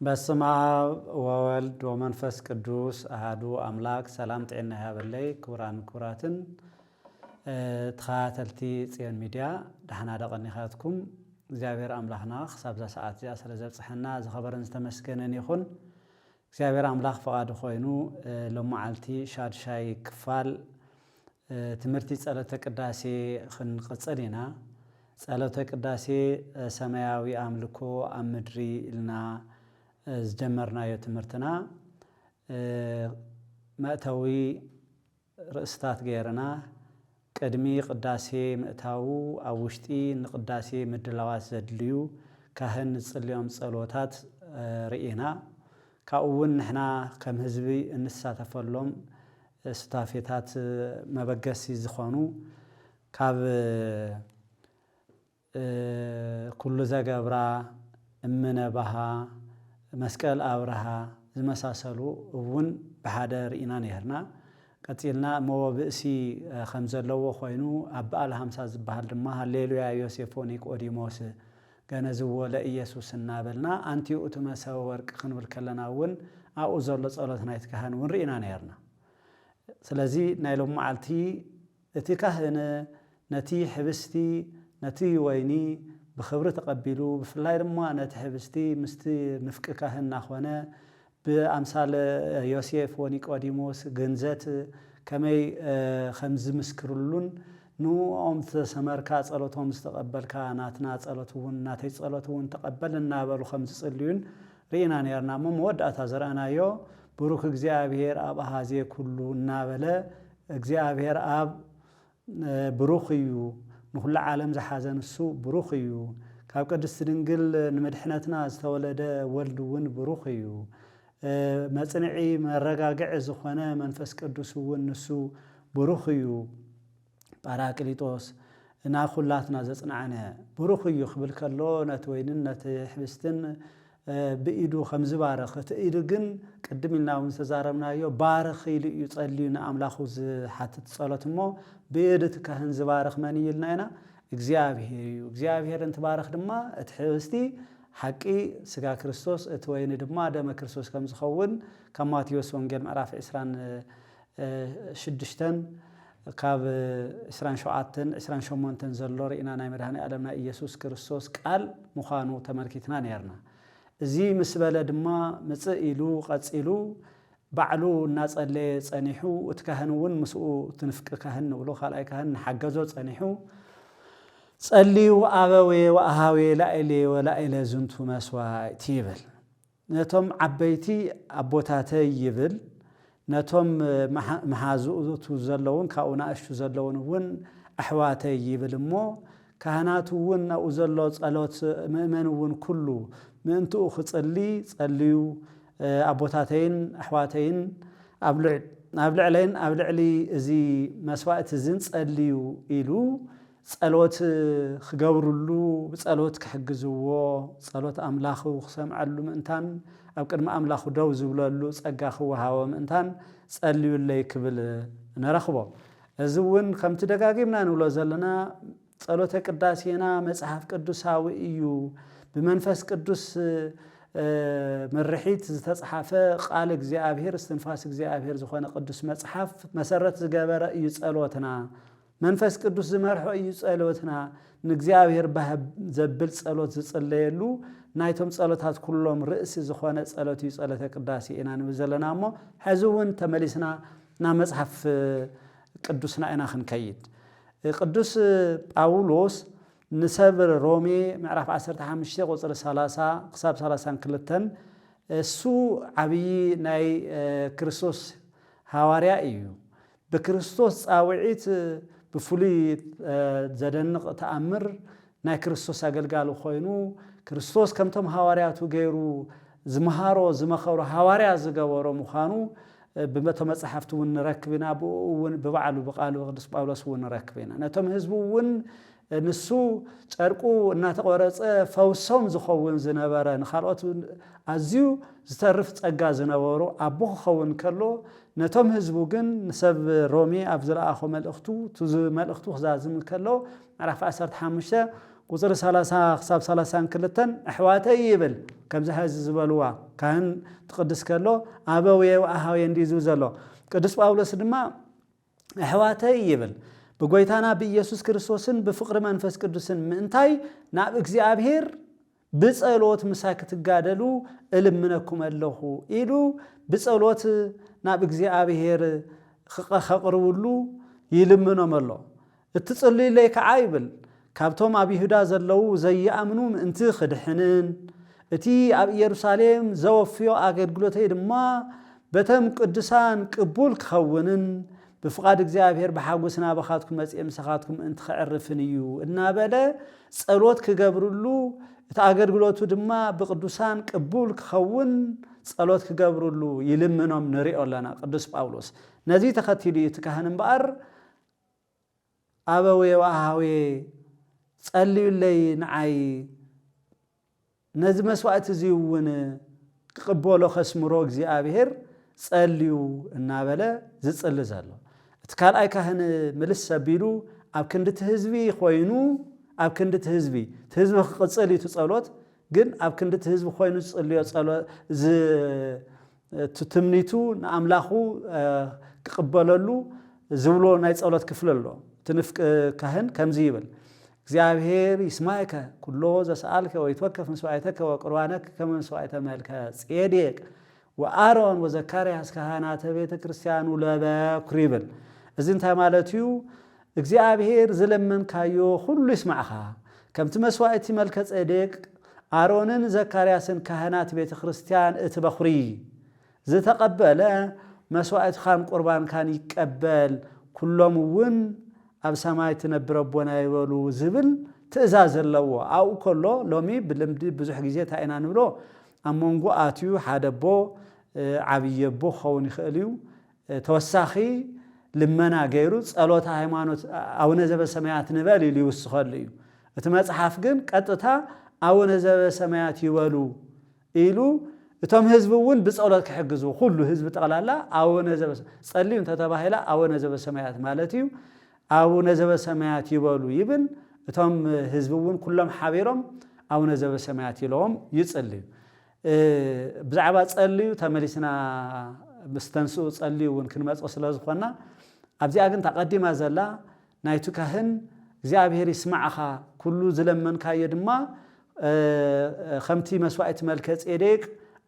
በስመ አብ ወወልድ ወመንፈስ ቅዱስ አሐዱ አምላክ ሰላም ጤና ያበለይ ክቡራን ክቡራትን ተኸታተልቲ ጽዮን ሚድያ ደህና ደቀኒኻትኩም እግዚአብሔር አምላክና ክሳብ ዛ ሰዓት እዚኣ ስለ ዘብፅሐና ዝኸበረን ዝተመስገነን ይኹን እግዚአብሔር አምላክ ፈቃዱ ኮይኑ ለመዓልቲ ሻድሻይ ክፋል ትምህርቲ ጸሎተ ቅዳሴ ክንቅጽል ኢና ጸሎተ ቅዳሴ ሰማያዊ አምልኮ ኣብ ምድሪ ኢልና ዝጀመርናዮ ትምህርትና መእተዊ ርእስታት ገይርና ቅድሚ ቅዳሴ ምእታው ኣብ ውሽጢ ንቅዳሴ ምድላዋት ዘድልዩ ካህን ዝጽልዮም ጸሎታት ርኢና ካብኡውን ንሕና ከም ህዝቢ እንሳተፈሎም ስታፌታት መበገሲ ዝኾኑ ካብ ኩሉ ዘገብራ እምነበሃ መስቀል አብረሃ ዝመሳሰሉ እውን በሓደ ርኢና ነርና ቀጥልና መወብእሲ ከም ዘለዎ ኮይኑ ኣብ በዓል 50 ዝበሃል ድማ ሃሌሉያ ዮሴፍ ኒቆዲሞስ ገነዝዎ ለኢየሱስ እናበልና አንቲኡ ትመሰው ወርቅ ክንብል ከለና እውን ኣብኡ ዘሎ ጸሎት ናይቲ ካህን እውን ርኢና ነርና ስለዚ ናይ ሎም መዓልቲ እቲ ካህን ነቲ ሕብስቲ ነቲ ወይኒ بخبرة تقبلوا بفلاي رما نتحبستي مستي نفك كهن نخونا بأمثال يوسف ونيقوديموس جنزات كمي خمز مسكرلون نو أمت سمركات صلاتهم استقبل كاناتنا صلاتهم ناتي صلاتهم تقبلنا بلو خمس صليون رينا نيرنا مودات زرعنا يو بروك እግዚአብሔር አብ አሃዜ ኩሉ እናበለ እግዚአብሔር አብ ብሩኽዩ نخل عالم زحازن السوء بروخيو كاب قدس دنقل نمدحنتنا استولد ولدون بروخيو مصنعي مرغاغع زخونه منفس قدس ونسو بروخيو باراكليطوس انا خلاتنا زصنعنا بروخيو خبل كلو نتويننت حبستن بإيدو خمز بارخ تإيدو جن قدمنا ومستزارمنايو بارخ يصلينا أملاخو حتى تصلت مو بيدت كهن زبارخ مني يلنا እግዚአብሔር انت بارخ دما اتحوستي حقي سغا ክርስቶስ اتوين دما دم ክርስቶስ كم زخون كما ماتيوس ወንጌል ምዕራፍ 26 ካብ 27 ዘሎ ርኢና ናይ መድኃኔ ዓለምና ኢየሱስ ክርስቶስ ቃል ምዃኑ ተመልኪትና ነርና እዚ ምስበለ ድማ መጽኢሉ ቀጽኢሉ ባዕሉ እናጸለየ ጸኒሑ እትካህንውን ምስኡ ትንፍቅ ካህን ብሎ ካልኣይ ካህን ሓገዞ ጸኒሑ ጸልዩ አበዌ ወአሃዌ ላኢሌ ወላኢለ ዝንቱ መስዋዕት ይብል ነቶም ዓበይቲ አቦታተይ ይብል ነቶም መሓዙቱ ዘለውን ካኡና እሹ ዘለውን እውን ኣሕዋተይ ይብል እሞ ካህናቱውን ናኡ ዘሎ ጸሎት ምእመንውን ኩሉ ምንቱ خصلي ጸልዩ አቦታተይን አሕዋተይን ኣብልዕለይን ኣብልዕሊ እዚ መስዋዕት ዝን ጸልዩ ኢሉ ጸሎት ክገብሩሉ በጸሎት ክሕግዝዎ ጸሎት አምላኹ ክሰምዓሉ ምንታን ኣብ ቅድመ አምላኹ ደው ዝብለሉ ጸጋ ክወሃቦ ምንታን ጸልዩለይ ክብል ነረኽቦ እዚውን ከምቲ ደጋጊምና ንብሎ ዘለና ጸሎተ ቅዳሴና መጽሐፍ ቅዱሳዊ እዩ بمنفس قدس مرحيت زتصحف قال እግዚአብሔር استنفاس እግዚአብሔር ዝኾነ ቅዱስ መጽሐፍ መሰረት ዝገበረ እዩ ጸሎትና መንፈስ ቅዱስ ዝመርሖ እዩ ጸሎትና ንእግዚአብሔር ዘብል ጸሎት ዝጽለየሉ ናይቶም ጸሎታት ኩሎም ርእሲ ዝኾነ ጸሎት እዩ ጸሎተ ቅዳሴ ኢና ንብዘለና እሞ ሕዝውን ተመሊስና ና መጽሐፍ ቅዱስና ኢና ክንከይድ ቅዱስ ጳውሎስ نسبر رومي معرف 15 قصر 30 قصاب 32 السو عبي ناي كريستوس حواريا ايو بكريستوس عوعيت بفولي زدنق تأمر ناي كريستوس اقلقالو خوينو كريستوس كمتم حوارياتو غيرو زمهارو زمخورو حواريا زغورو مخانو بمتو مصحفتو ونركبنا ببعلو بقالو قدس باولوس ونركبنا نتم حزبون ንሱ ጨርቁ እናተቆረጸ ፈውሶም ዝኸውን ዝነበረ ንኻልኦት ኣዝዩ ዝተርፍ ጸጋ ዝነበሩ ኣቦ ኸውን ከሎ ነቶም ህዝቡ ግን ንሰብ ሮሚ ኣብ ዝለኣኾ መልእኽቱ ትዝ መልእኽቱ ክዛዝም ከሎ ምዕራፍ 15 قصر 30 خساب 30 كلتن أحواتي يبل كم زهز زبلوا كان تقدس كله أبوي وأهوي ينديزو زلو قدس باولس دما أحواتي يبل بقويتانا بيسوس كريستوسن بفقر منفس قدسن منتاي ناب እግዚአብሔር بصلوت مساكت تقادلو إلمنكم الله إلو بصلوت ناب እግዚአብሔር خقرولو يلمنهم الله اتصلي لك عايبل كابتوم أبي يهودا زلو زي أمنو انت خدحنن اتي أبي يروساليم زوفيو آغير قلوتي دما بتم قدسان قبول كخونن بفقاد እግዚአብሔር بحاقوسنا بخاتكم مسئم سخاتكم انت خعرفنيو النابلة صلوت كقبرلو اتآغير قلوتو دما بقدسان قبول كخون صلوت كقبرلو يلمنهم نريئو لنا قدس باولوس نزي تختيلي تكهنن بقر أبوي وأهوي صليوا لي نعي نزم مسوات زيون قبولو خسمرو እግዚአብሔር صليوا النابله زصل زالو اتكال اي كهن ملس سبيلو اب كندت حزبي خوينو اب كندت حزبي حزب قصلي تصلوت ግን اب كندت حزب خوينو صليو صلوت ز تتمنيتو ناملاخو قبللو زبلو ناي صلوت كفللو تنفق كهن كمزي يبل እግዚአብሔር ይስማዕከ ኩሎ ዘሰአልከ ወይትወከፍ መስዋዕተከ ወቁርባነከ ከመ መስዋዕተ መልከ ጼዴቅ ወአሮን ወዘካርያስ ካህናተ ቤተ ክርስቲያኑ ለበኩር ይብል እዚን ታማለትዩ እግዚአብሔር ዘለመንካዮ ሁሉ ይስማዕኻ ከምቲ መስዋዕቲ መልከ ጼዴቅ አሮንን ዘካርያስን ካህናት ቤተ ክርስቲያን እትበኩሪ ዝተቀበለ መስዋዕት ካን ቁርባን ካን ይቀበል ኩሎም ውን أب سمايت نبربونا يقولوا زبل تأزاز اللوا أو كله لومي بلمدي بزح جزية تاينا نبلو أمونجو آتيو حدا بو عبي بو خوني خليو توساخي لمنا جيروس ألوت هايمانوت أو نزب السمايات نبالي اللي وسخليو اتماس حافجن قطتا أو نزب السمايات يقولوا إلو تم حزبون بس أولاد كحجزو كله حزب تقلالا أو نزب صليو تتباهلا أو نزب السمايات مالتيو أو نزب السمايات يبالو يبن تم حزبون كلهم حبيرهم أو نزب السمايات لهم يتصلي بزعبات صليو تمليسنا بستنسو صليو ونكن مسألة زخنا أبزي أجن تقدم زلا نايتو كهن እግዚአብሔር ይስማዕኻ ኩሉ ዝለመን ካየድማ خمتي مسوعة ملك ጼዴቅ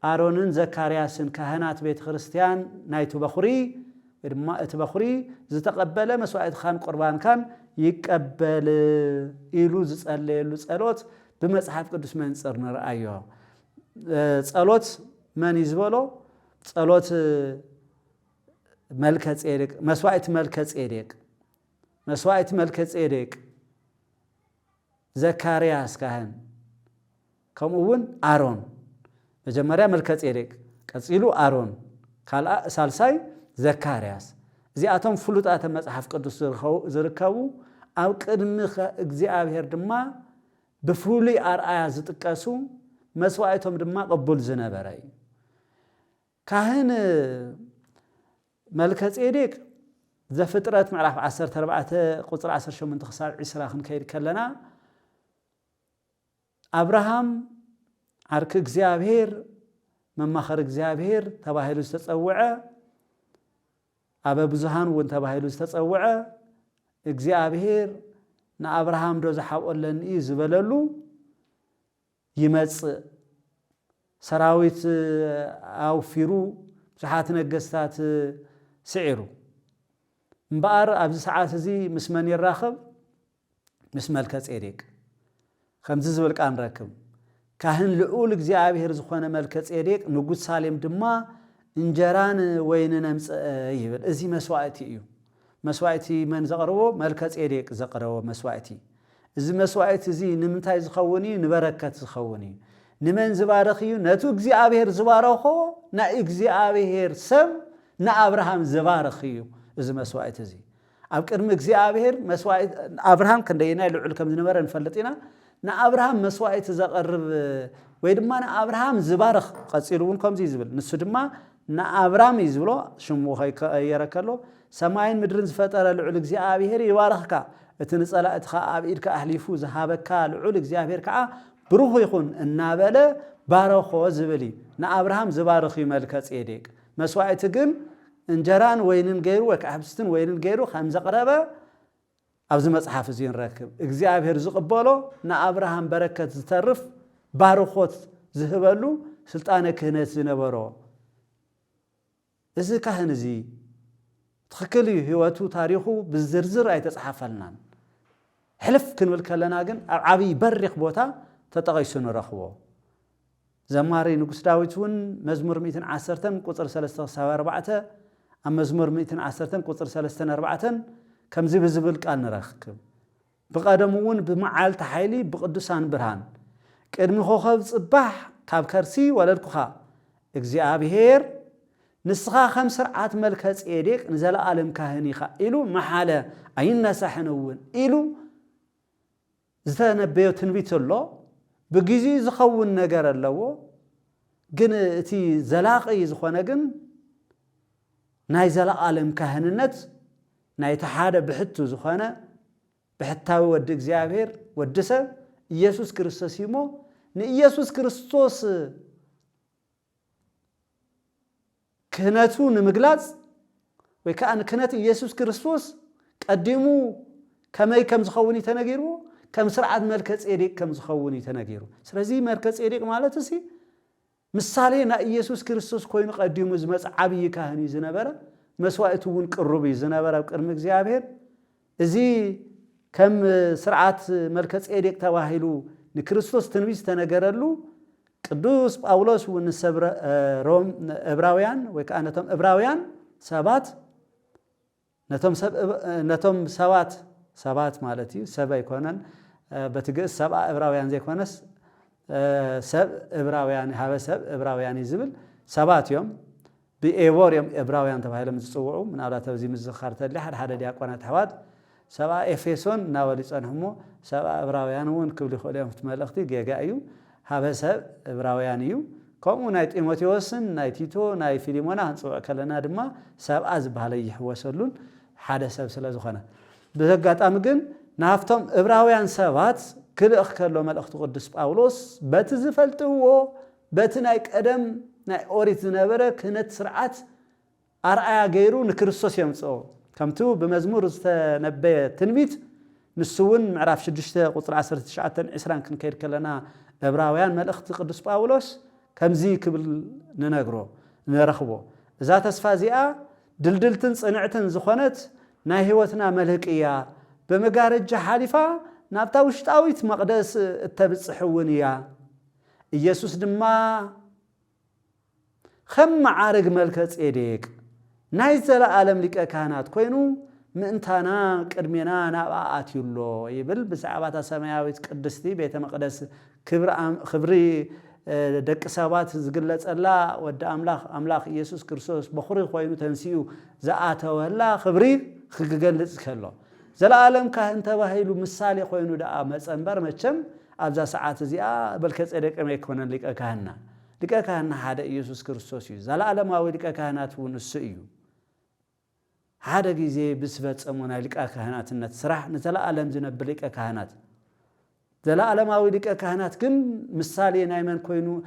አሮንን ዘካርያስን ካህናት ቤተ ክርስቲያን ናይቱ በኹሪ ወድማ እትበኹሪ ዝተቀበለ መስዋዕት ካን ቁርባን ካን ይቀበል ኢሉ ዝጸለየሉ ጸሎት በመጽሐፍ ቅዱስ መንጽር ነርአዮ ጸሎት ማን ይዝበሎ ጸሎት መልከ ጼዴቅ መስዋዕት መልከ ጼዴቅ ዘካርያስ ካህን ከምኡውን አሮን መጀመሪያ መልከ ጼዴቅ ቀጽሉ አሮን ካልአ ሳልሳይ ዘካርያስ እዚአቶም ፍሉጣተ መጽሐፍ ቅዱስ ዝርከቡ ኣብ ቅድሚ እግዚአብሔር ድማ ብፍሉይ አርአያ ዝጥቀሱ መስዋዕቶም ድማ ቅቡል ዝነበረ ካህን መልከ ጼዴቅ ዘፍጥረት ምዕራፍ 14 ቁጥር 18 ክሳብ 20 ክንከይድ ከለና አብርሃም ዓርክ እግዚአብሔር መማኸር እግዚአብሔር ተባሂሉ ዝተጸውዐ አበ ብዙሃን ወን ተባሂሉ ዝተጸውዐ እግዚአብሔር ንአብርሃም ዶ ዝሓቆለን ዝበለሉ ይመጽእ ሰራዊት አውፊሩ ብዙሓት ነገስታት ስዒሩ እምበኣር ኣብዚ ሰዓት እዚ ምስ መን ይራኸብ ምስ መልከ ጼዴቅ ከምዚ ዝብል ቃል ንረክብ ካህን ልዑል እግዚአብሔር ዝኾነ መልከ ጼዴቅ ንጉስ ሳሌም ድማ እንጀራን ወይንን ኣምጽእ ይብል እዚ መስዋዕቲ እዩ መስዋዕቲ መን ዘቕርቦ መልከ ጼዴቅ ዘቕረቦ መስዋዕቲ እዚ መስዋዕቲ እዚ ንምንታይ ዝኸውን እዩ ንበረከት ዝኸውን እዩ ንመን ዝባረኽ እዩ ነቱ እግዚአብሔር ዝባረኾ ናይ እግዚአብሔር ሰብ ንአብርሃም ዝባረኽ እዩ እዚ መስዋዕቲ እዚ ኣብ ቅድሚ እግዚአብሔር መስዋዕት አብርሃም ክንደይናይ ልዑል ከም ዝነበረ እንፈልጥ ኢና ንአብርሃም መስዋዕት ዘቐርብ ወይ ድማ ንአብርሃም ዝባረኽ ቀጺሉውን ከምዚ ዝብል ንሱ ድማ ንአብርሃም ይዝብሎ ሽሙ የረከሎ ሰማይን ምድርን ዝፈጠረ ልዑል እግዚአብሔር ይባረኽካ اتنصلأتخ أبيدك أحليفو زهابك لعول እግዚአብሔር كع بروح يكون النابلة بارخو زبلي نا أبراهام زبارخي ملك ጼዴቅ مسواعت ግን እንጀራን ወይንን ገይሩ ወከአብስትን ወይንን ገይሩ خمس قربه أبز مصحف زين ركب እግዚአብሔር ዝقبلو نا أبراهام بركت زترف بارخوت زهبلو سلطانه كهنت زنبرو إذا كهن زي تخكلي هواتو تاريخو بالزرزر أيتصحفلنا حلف كنول كلنا جن عبي برق بوتا تتغيسون رخوه زماري نقص داويتون مزمور 210 قطر 374 أم مزمور 210 قطر 304 كم زي بزبل قال نرخكم بقدمون بمعال تحيلي بقدسان برهان كدم خوخب صباح كاب كرسي ولا الكخا እግዚአብሔር ንስኻ خمس سرعات ملك ጼዴቅ نزل عالم كاهني خا إلو محالة أينسحنون إلو زتنبيو تنبيت الله بجزي زخون نجار اللو جن تي زلاقي زخونا جن نايزل عالم كهننت نايتحادة بحتو زخونا بحتاو ود እግዚአብሔር ودسه ኢየሱስ ክርስቶስ ይሞ ኢየሱስ ክርስቶስ كهنتون مجلس وكأن كهنت يسوع كريستوس قدموا كما كم زخوني تناجروا كم سرعة مركز إيريك كم زخوني تناجروا سرزي مركز إيريك مالته سي مثالنا يسوع كريستوس كوين قدموا زمس عبي كهني زنبرة مسوائتون قربي زنبرة بكرم እግዚአብሔር زي كم سرعة مركز إيريك تواهلو نكريستوس تنبيس تناجرلو قدوس باولوس ونسبر روم عبراويان وكأنتم عبراويان سبات نتم سبات مالتي سبا يكونن بتجس سبع عبراويان زي كونس سب عبراويان هذا سب عبراويان يزبل سبات يوم بأيور يوم عبراويان تبعه لما تصوروا من على توزيع مزخرت اللي حد دياقونات حواد سبع إفيسون ناوليس أنهمو سبع عبراويان ون كل خليهم في ملختي جاءيو هذا سب عبراويانيو كم نايت إيموتيوسن نايتيتو ناي فيليمونا هنسوا كلنا دما سب أزب على يحوسلون حدا سب سلازخنا بزقات أمجن نافتم عبراويان سبات كل أخكرلو ملأخت قدس باولوس بتزفلتوا بتنايك أدم ناي أوريت نبرة كنت سرعات أرأي غيرو نكريستوس يمصو كمتو بمزمور استنبي تنبيت نسون معرف شدشته قطر 19 عسران كن كير كلنا عبراويان ملأخت قدس باولوس كمزي كبل ننغرو نرخبو اذا تسفازيا دلدلتن صنعتن زخونت ناي هيوتنا ملهقيا بمغارج حالفا نابتا وشطاويت مقدس التبصحونيا ኢየሱስ ድማ خم عارق ملك ጼዴቅ ናይ ዘለዓለም ሊቀ ካህናት ኮይኑ ምእንታና ቅድሜና ናብአት ይሎ ይብል ብዛዕባታ ሰማያዊት ቅድስቲ ቤተ መቅደስ ክብሪ ደቅ ሰባት ዝግለጸላ ወደ አምላኽ ኢየሱስ ክርስቶስ በኹሪ ኮይኑ ተንሲኡ ዘአተወላ ክብሪ ክገልጽ ከሎ ዘለዓለም ካህን ተባሂሉ ምሳሌ ኮይኑ ዳ መጸንበር መቸም ኣብዛ ሰዓት እዚኣ በልከ ጼዴቅ መይኮነ ሊቀ ካህና ሓደ ኢየሱስ ክርስቶስ እዩ ዘለዓለማዊ ሊቀ ካህናት ወንሱ እዩ هذا جزء بسبب أمونا لك كهنات سرح نزلا علم زنب لك كهنات زلا علم أو لك كهنات كن مثالي نايمن كوينو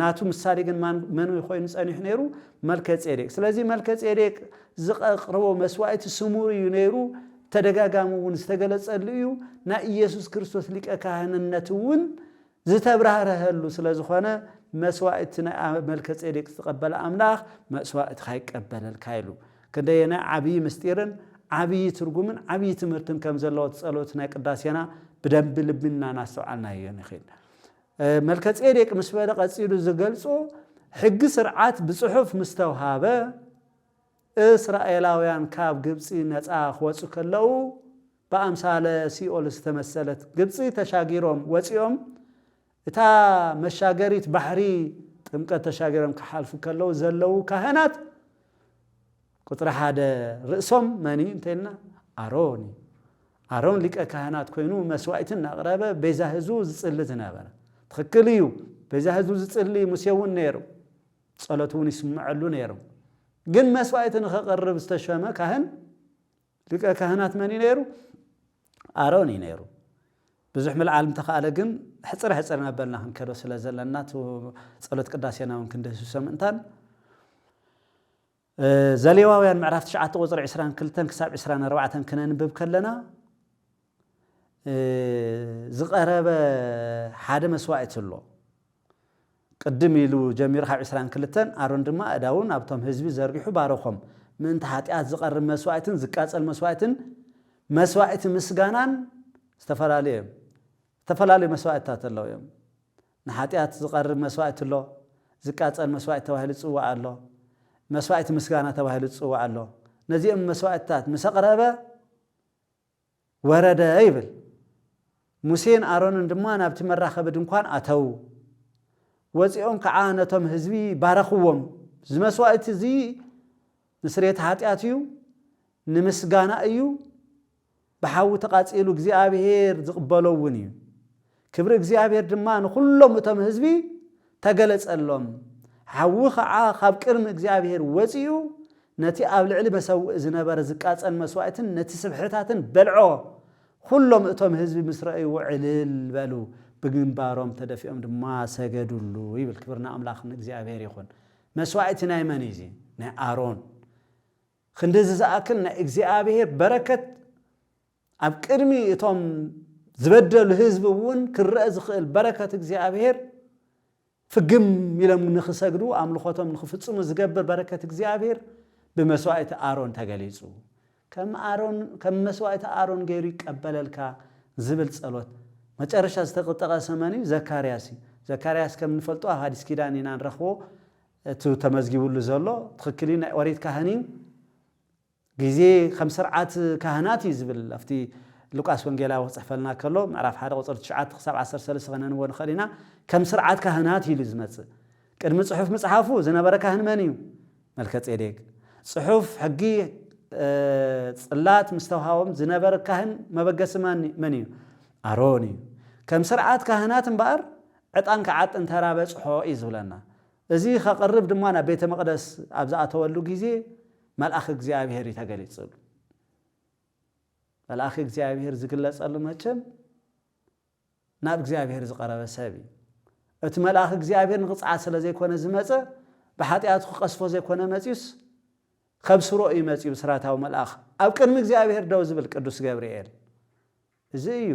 ناتو مثالي كن منو يخوين سأني حنيرو ملكة ጼዴቅ سلازي ملكة ጼዴቅ زق قربوا مسوائت سموري ينيرو تدقاقامو ونستقلت الليو نا إيسوس كريستوس لك كهنتون زتبرهره اللو سلازي خوانا مسوائتنا ملكة ጼዴቅ تقبل أملاخ مسوائت خايك قبل الكايلو كدينا عبي مستيرن عبي ترجمن عبي تمرتن كم زلوت صلوتنا قداسينا بدنب لبنا ناسعنا ينخيل ملكة ጼዴቅ مسبلة قصيدو زغلصو حق سرعات بصحف مستوهابه اسرائيلاويان كاب ግብጽ ነፃ ወጹ ከለው በአምሳለ ሲኦል ተመሰለት ግብጽ ተሻጊሮም ወጽዮም እታ መሻገሪት ባህሪ ጥምቀት ተሻጊሮም ከሐልፉ ከለው ዘለው ካህናት ቁጥር ሓደ ርእሶም ማኒ እንተልና አሮን ሊቀ ካህናት ኮይኑ መስዋዕትን አቅረበ ቤዛ ህዝቡ ዝጽልት ነበረ ትክክልዩ ቤዛ ህዝቡ ዝጽሊ ሙሴውን ነይሩ ጸሎቱን ይስማዕሉ ነይሩ ግን መስዋዕትን ከቀርብ ዝተሸመ ካህን ሊቀ ካህናት ማኒ ነይሩ آرون ينيرو بزح من العالم تخاله جن حصر نبلنا هنكرو سلا زلنا تو صلت قداسينا ممكن ده سمنتان زليواويان معرفت شعات وزر 20 كلتن كساب 20 4 كنا نبب كلنا زقرب حدا مسواعت له قدم يلو جمير 20 كلتن ارون دما اداون ابتم حزبي زرغحو بارخم من تحاتيات زقرب مسواعتن زقاصل مسواعت مسغانان استفلالي مسواعتات الله يوم نحاتيات زقرب مسواعت له زقاصل مسواعت توهل صوا الله مسواعت مسغانا توهل صوا الله نزيم مسواعتات مسقربه ورد ايبل موسين آرون دما نابت مراخب دنكان اتو وصيون كعانتهم حزبي بارخوم زمسواعت زي نسريت حاتياتيو نمسغانا ايو بحاو تقاصيلو እግዚአብሔር ዝقبلون እዩ ክብር እግዚአብሔር ድማ ንኩሎም እቶም ህዝቢ ተገለጸሎም ሓው ኸዓ ካብ ቅርም እግዚአብሔር ወጽዩ ነቲ ኣብ ልዕሊ በሰውእ ዝነበረ ዝቃጸል መስዋዕትን ነቲ ስብሕታትን በልዖ ኩሎም እቶም ህዝቢ ምስረአዩ ዕልል በሉ ብግንባሮም ተደፊኦም ድማ ሰገዱሉ ይብል ክብርና አምላኽን እግዚአብሔር ይኹን መስዋዕት ናይ መን እዩ ናይ አሮን ክንደዝ ዝኣክል ናይ እግዚአብሔር በረከት ኣብ ቅድሚ እቶም ዝበደሉ ህዝብ እውን ክረአ ዝኽእል በረከት እግዚአብሔር ፍግም ኢሎም ንኽሰግዱ ኣምልኾቶም ንኽፍጽሙ ዝገብር በረከት እግዚአብሔር بمسواعت آرون تجليسو كم مسواعت آرون غير يقبللك زبل صلوت ما تشرش استقطق سماني زكرياس كم نفلطو حديث كيدانينا نرخو تو تمزغيبو زلو تخكلين وريت كهنين غزي 5 سرعات كهنات يزبل افتي لوقاس وانجيلاو صحفلنا كلو معرف حدا قصر 9 13 غنن ون خلينا كم سرعات كهنات يلزمت قدم صحف مصحفو زنبره كهن منيو ملكه صديق صحف حقي صلات مستوهاوم زنبر كهن مبقس مني آروني كم سرعات كهنات مبار عطان كعط انترا بصحو يزبلنا ازي خقرب دمانا بيت مقدس ابزا تولو غزي ملأخ እግዚአብሔር ይተገለጸሉ ملأخ እግዚአብሔር ዝግለጸሉ መቸም ናብ እግዚአብሔር ዝቀረበ ሰብ እቲ ملأخ እግዚአብሔር ንቅጻዕ ስለ ዘይኮነ ዝመጸ በኃጢአቱ ቀስፎ ዘይኮነ መጽዩስ خبسرو يمصي بسراتاو ملأخ اب قدم እግዚአብሔር ደው ዝብል ቅዱስ ገብርኤል እዚዩ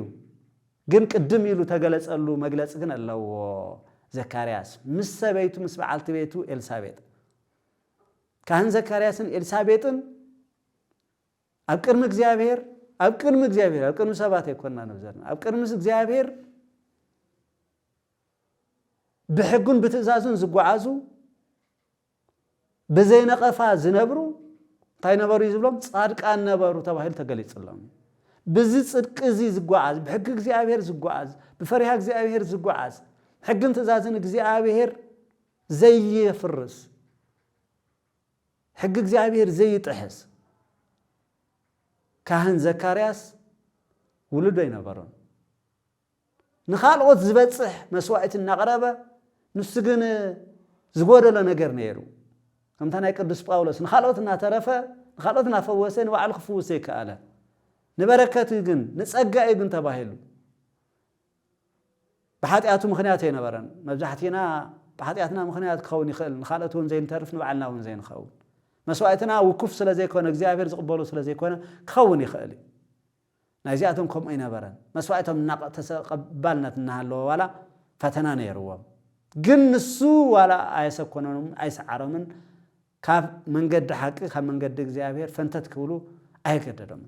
ግን ቅድም ይሉ ተገለጸሉ መግለጽ ግን አለው ዘካርያስ ምስበይቱ ምስበዓልት ቤቱ ኤልሳቤጥ ካህን ዘካርያስን ኤልሳቤጥን اب قدم እግዚአብሔር اب قدم ሰባት ይኮንና ነው ዘርና اب قدم እግዚአብሔር بحقن بتእዛዙን ዝጓዓዙ بزين قفا زنبرو تاي نبرو يزبلهم صادقان نبرو تباهل تغليصلهم بزي صدق زي زغواز بحق እግዚአብሔር زغواز بفريها እግዚአብሔር زغواز حقن تزازن እግዚአብሔር زي يفرس حق እግዚአብሔር زي يطحس ካህን ዘካርያስ ولدو ينبرون نخالوت زبصح مسواعت نقربه نسغن زغودله ነገር ነይሩ كم تناي قدس باولس نخالوتنا ترفه نخالوتنا فوسين وعلى خفوسي كاله نبركت ግን نصقاي ግን ተባሂሉ بحاتياتو مخنيات ينبرن مبزحتينا بحاتياتنا مخنيات كون يخل نخالتون زين ترف نبعلنا ون زين خون مسواعتنا وكف سلا زي كون እግዚአብሔር ዝقبلو سلا زي كون كون يخل نايزياتهم كم ينبرن مسواعتهم نق تقبلنا نحلو ولا فتنا نيروم ግን እሱ ولا አይሰኮነንም አይሰዓረምን ካብ መንገድ ሐቅ ካብ መንገድ እግዚአብሔር ፈንተት ክብሉ አይገደደም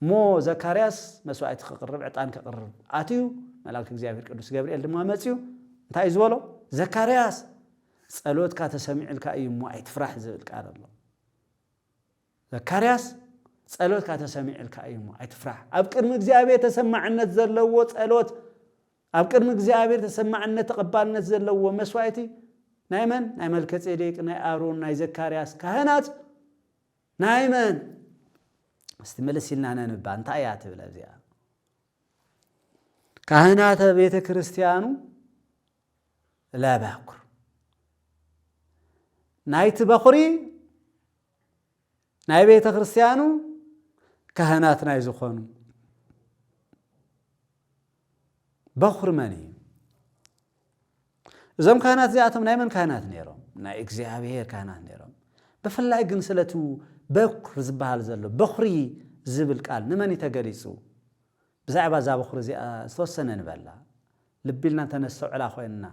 ሞ ዘካርያስ መስዋዕት ከቅርብ ዕጣን ከቅርብ አትዩ መልአክ እግዚአብሔር ቅዱስ ገብርኤል ድማ መጽዩ እንታይ ዝበሎ ዘካርያስ ጸሎትካ ተሰሚዕልካ እዩሞ አይትፍራህ ዝብል ቃል ኣሎ ዘካርያስ ጸሎትካ ተሰሚዕልካ እዩሞ አይትፍራህ ኣብ ቅድሚ እግዚአብሔር ተሰማዕነት ዘለዎ ጸሎት ኣብ ቅድሚ እግዚአብሔር ተሰማዕነት ተቀባልነት ዘለዎ መስዋዕቲ ናይመን ናይ መልከ ጼዴቅ ናይ አሮን ናይ ዘካርያስ ካህናት ናይመን استملسيلنا ننبا انت ايات بلازيا ካህናተ ቤተ ክርስቲያኑ لا باكر ናይት በخሪ ናይ ቤተ ክርስቲያኑ ካህናት ናይ ዝኾኑ بخر مني زم كهنات زياتهم نايمن كهنات نيرهم نا إكزيابير كهنات نيرهم بفلاي جنسلتو بخر زبال زلو بخري زبل قال نمني تجريسو بزعبا زا بخر زي استوسنا نبلا لبيلنا تنسوا على خوينا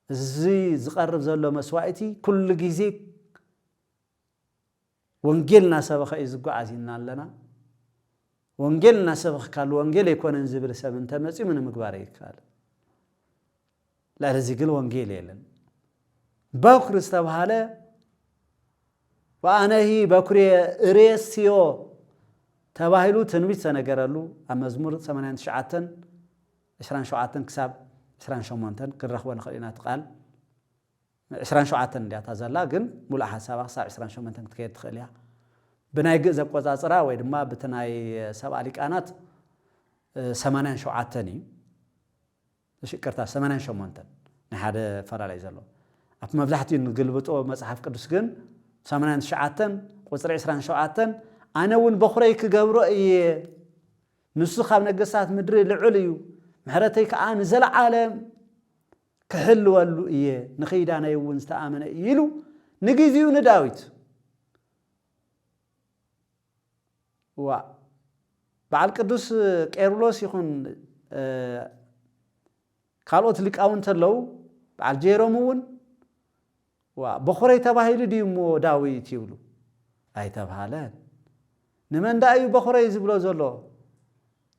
زي زقرب زلو مسوائتي كل جزء وانجيلنا سبخ إزقو عزينا لنا وانجيلنا سبخ قال وانجيل يكون نزبل سبن تمسي من مقباري قال لا رزقل وانجيل يلن بكر استبحاله وأنا هي بكري ريسيو تباهلو تنبيت سنقرالو أمزمور 8 شعاتن 20 شعاتن كساب 20 شمونتن كرخوان خلينا تقال 20 شعاتن دي اتازلا ግን ሙሉ ሐሳብ 20 شمونتن تكيد تخليها بناي جزء قصاصرا ወይ ድማ بتناي سبع ሊቃናት 80 شعاتني እሺ ቅርታ 80 شمونتن ንሓደ ፈራላይ ዘሎ አፍ መብዛሕትኡ ንግልብጦ መጽሐፍ ቅዱስ ግን 80 شعاتن ቁጥሪ 20 شعاتن أنا بخري كجبرو نص خام نجسات مدري لعليو محرتك عن زل عالم كحل والو نخيد أنا يوون استأمن يلو نجيزيو نداويت بعد قدوس كيرلس يكون قالوت لك أونت لو بعد جيرومون وبخري تباهيل ديمو داويت يولو أي تبهالان نمن دايو بخوري زبلو زلو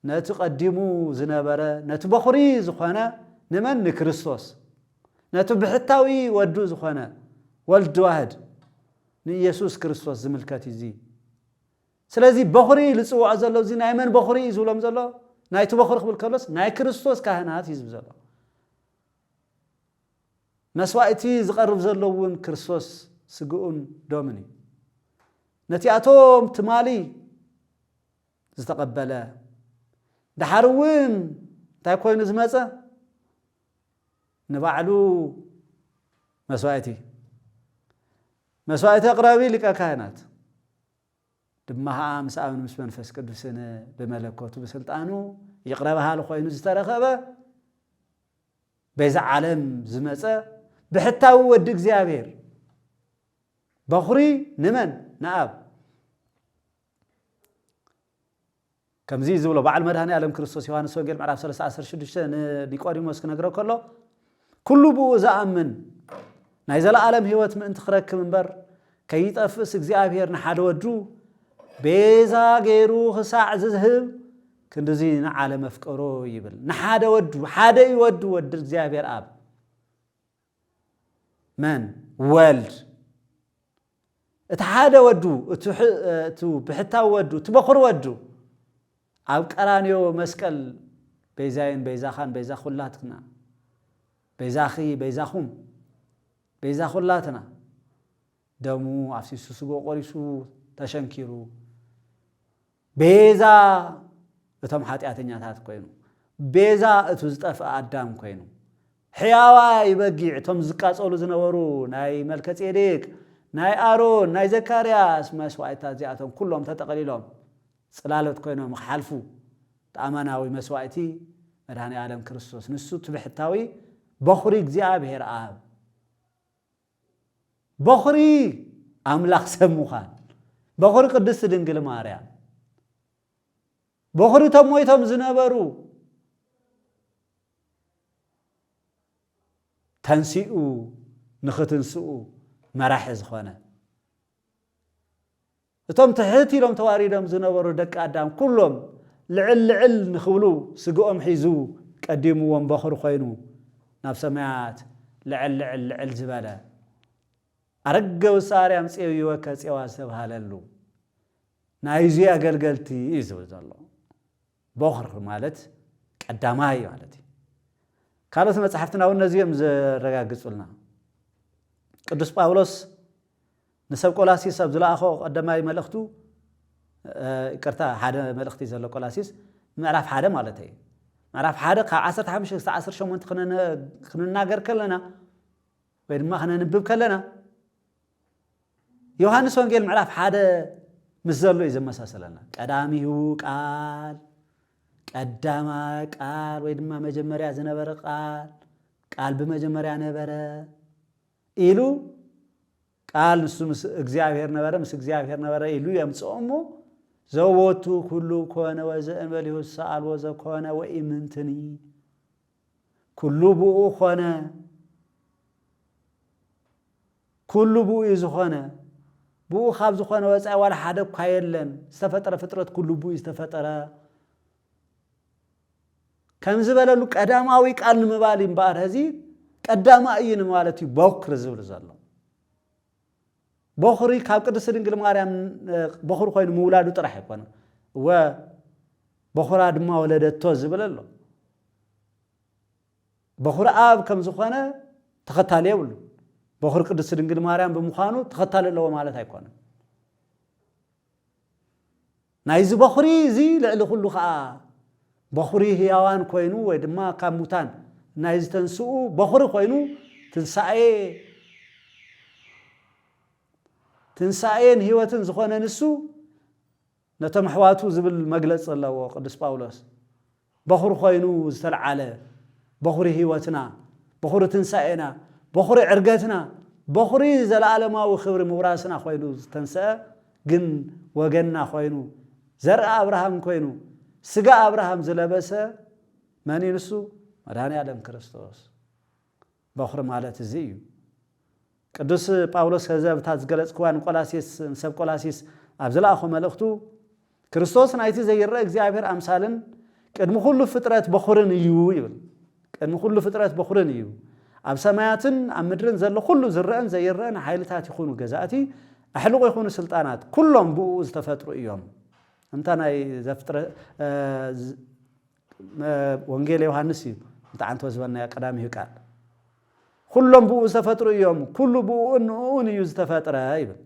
نتو قديمو زنبره نتو بخوري زخانه نمن كريستوس نتو بحتاوي ودو زخانه ولد واحد ني يسوع كريستوس زملكاتي زي سلازي بخوري لصوا زلو زي نايمن بخوري زولم زلو نايتو بخور خبل كلس ناي كريستوس كهنات يزب زلو مسوائتي زقرب زلوون كريستوس سقون دومني نتياتهم تمالي استقبله دحروين تاكوين زمصه نبعلو مسوائتي اقرابي لك كائنات دمها مساون مس منفس قدسنا بملكوته بسلطانه يقربها لخوينو زترخبه بيز عالم زمصه بحتاو ود እግዚአብሔር بخري نمن نعم كم زي زولو بعد مدهني علم كريستوس يوحنس وانجيل معرف 13 نيقوديموس كنغرو كله كل بو زامن نايزل عالم هيوت من تخرك منبر كيطفس እግዚአብሔር نحد ودو بيزا غيرو خساع زهب كندزي نعالم افقرو يبل نحد ودو حدا يودو ود እግዚአብሔር اب من ولد اتحاده ودو اتو بحتا ودو تبخر ودو عب قرانيو مسقل بيزاين بيزاخان بيزا خلاتنا بيزاخي بيزاخوم بيزا خلاتنا دمو افسيسو سغو قريسو تشنكيرو بيزا اتم حاتياتنياتات كوينو بيزا اتو زطف ادم كوينو حياوا يبغي اتم زقاصولو زنورو ناي ملكጼዴቅ ناي آرون ناي زكرياس مسوائتا زياتهم كلهم تتقليلهم صلالت كوينهم خالفو تامناوي مسوائتي مدهني عالم كريستوس نسو تبحتاوي بخري እግዚአብሔር አብ بخري املاك سموخان بخري ቅድስት ድንግል ማርያም بخري ተሞይቶም ዝነበሩ ተንሲኡ ንختንስኡ መራሒ ዝኾነ እቶም ተህቲሎም ተዋሪዶም ዝነበሩ ደቂ አዳም ኩሎም ልዕል ንኽብሉ ስግኦም ሒዙ ቀዲምዎም በኽሪ ኮይኑ ናብ ሰማያት ልዕል ዝበለ አረገው ሳርያም ጽዮ ይወከጽዋ ሰብሃለሉ ናይዚ አገልገልቲ ይዝብል ዘሎ በኽሪ ማለት ቀዳማይ ማለት ካሎት መጽሐፍትና እነዚህም ዘረጋግጹልና ቅዱስ ጳውሎስ نسب قلاسيس سب زلاخو قدماي ملختو يقرتا حدا ملختي زلو قلاسيس معرف حدا مالتي معرف حدا 15 10 شمونت خنناغر كلنا ويدما خننبب كلنا يوحنس وانجيل معرف حدا مزلو يزمساسلنا قداميو قال ቀዳማ ቃል ወይ ድማ መጀመሪያ ዝነበረ ቃል በመጀመሪያ ነበረ ኢሉ ቃል ንሱ ምስ እግዚአብሔር ነበረ ምስ እግዚአብሔር ነበረ ኢሉ የምጽኦሞ ዘወቱ ኩሉ ኮነ ወዘእንበሊሁ ሰአል ወዘኮነ ወኢምንትኒ ኩሉ ብኡ ኮነ ኩሉ ብኡ ዝኮነ ብኡ ካብ ዝኮነ ወፃኢ ዋላ ሓደ እኳ የለን ዝተፈጠረ ፍጥረት ኩሉ ብኡ ዝተፈጠረ ከም ዝበለሉ ቀዳማዊ ቃል ንምባል እምበር ህዚ ቀዳማ እዩ ማለት እዩ በኩር ዝብል ዘሎ በኩሪ ካብ ቅድስት ድንግል ማርያም በኩር ኮይኑ ምውላዱ ጥራሕ ይኮነ በኩራ ድማ ወለደቶ ዝብል ኣሎ በኩር አብ ከም ዝኾነ ተኸታሊ ይብሉ በኩር ቅድስት ድንግል ማርያም በመዃኑ ተኸታሊ ኣለዎ ማለት አይኮነም ናይዚ በኩሪ እዚ ልዕሊ ኩሉ ከዓ በኩሪ ህያዋን ኮይኑ ወይ ድማ ካብ ሙታን ናይዚ ተንስኡ በኩሪ ኮይኑ ትንሳኤን ህይወትን ዝኾነ ንሱ ነቶም ኣሕዋቱ ዝብል መግለጽ ኣለዎ ቅዱስ ጳውሎስ በኩሪ ኮይኑ ዝተልዓለ በኩሪ ህይወትና በኩሪ ትንሳኤና በኩሪ ዕርገትና በኩሪ ዘለዓለማዊ ክብሪ ምውራስና ኮይኑ ዝተንሰአ ግን ወገንና ኮይኑ ዘርአ አብርሃም ኮይኑ ስጋ አብርሃም ዝለበሰ ማን ንሱ መድኃኔ ዓለም ክርስቶስ በኩሪ ማለት እዚ እዩ ቅዱስ ጳውሎስ ከዘብታት ዝገለጽ ክዋን ቆላሲስ ሰብ ቆላሲስ ኣብ ዝለኣኹ መልእኽቱ ክርስቶስ ናይቲ ዘይረአ እግዚአብሔር አምሳልን ቅድሚ ኩሉ ፍጥረት በኩርን እዩ ይብል ቅድሚ ኩሉ ፍጥረት በኩርን እዩ ኣብ ሰማያትን ኣብ ምድርን ዘሎ ኩሉ ዝረአን ዘይረአን ሓይልታት ይኹኑ ገዛእቲ ኣሕልቆ ይኹኑ ስልጣናት ኩሎም ብኡ ዝተፈጥሩ እዮም እንታ ናይ ዘፍጥረ ወንጌል ዮሐንስ እዩ እንታንተ ዝበና ቀዳሚ ቃል ኩሎም ብኡ ዝተፈጥሩ እዮም ኩሉ ብኡን እዩ ዝተፈጥረ ይብል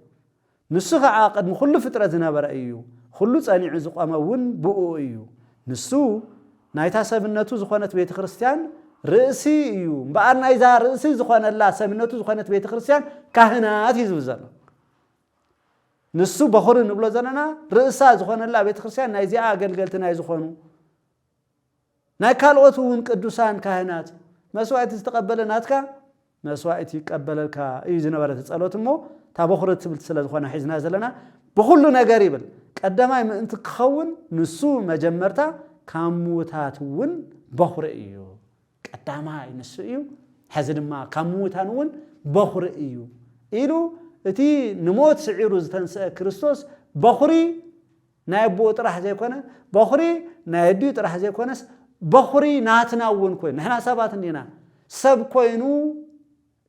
ንሱ ከዓ ቅድሚ ኩሉ ፍጥረት ዝነበረ እዩ ኩሉ ጸኒዑ ዝቆመውን ብኡ እዩ ንሱ ናይታ ሰብነቱ ዝኾነት ቤተ ክርስቲያን ርእሲ እዩ እምበኣር ናይዛ ርእሲ ዝኾነላ ሰብነቱ ዝኾነት ቤተ ክርስቲያን ካህናት እዩ ዝብል ዘሎ ንሱ በኩር ንብሎ ዘለና ርእሳ ዝኾነላ ቤተ ክርስቲያን ናይዚኣ አገልገልቲ ናይ ዝኾኑ ናይ ካልኦት እውን ቅዱሳን ካህናት መስዋዕት ዝተቀበለ ናትካ መስዋዕት ይቀበለልካ እዩ ዝነበረ ጸሎት እሞ ታበኩር ትብል ስለ ዝኾነ ሒዝና ዘለና በኩሉ ነገር ይብል ቀዳማይ ምእንቲ ክኸውን ንሱ መጀመርታ ካሙታት እውን በኩር እዩ ቀዳማይ ንሱ እዩ ሕዚ ድማ ካሙታን እውን በኩር እዩ ኢሉ እቲ ንሞት ስዒሩ ዝተንሰአ ክርስቶስ በኩሪ ናይ አቦ ጥራሕ ዘይኮነ በኩሪ ናይ አዲ ጥራሕ ዘይኮነስ በኩሪ ናትና እውን ኮይኑ ንሕና ሰባት እንዲና ሰብ ኮይኑ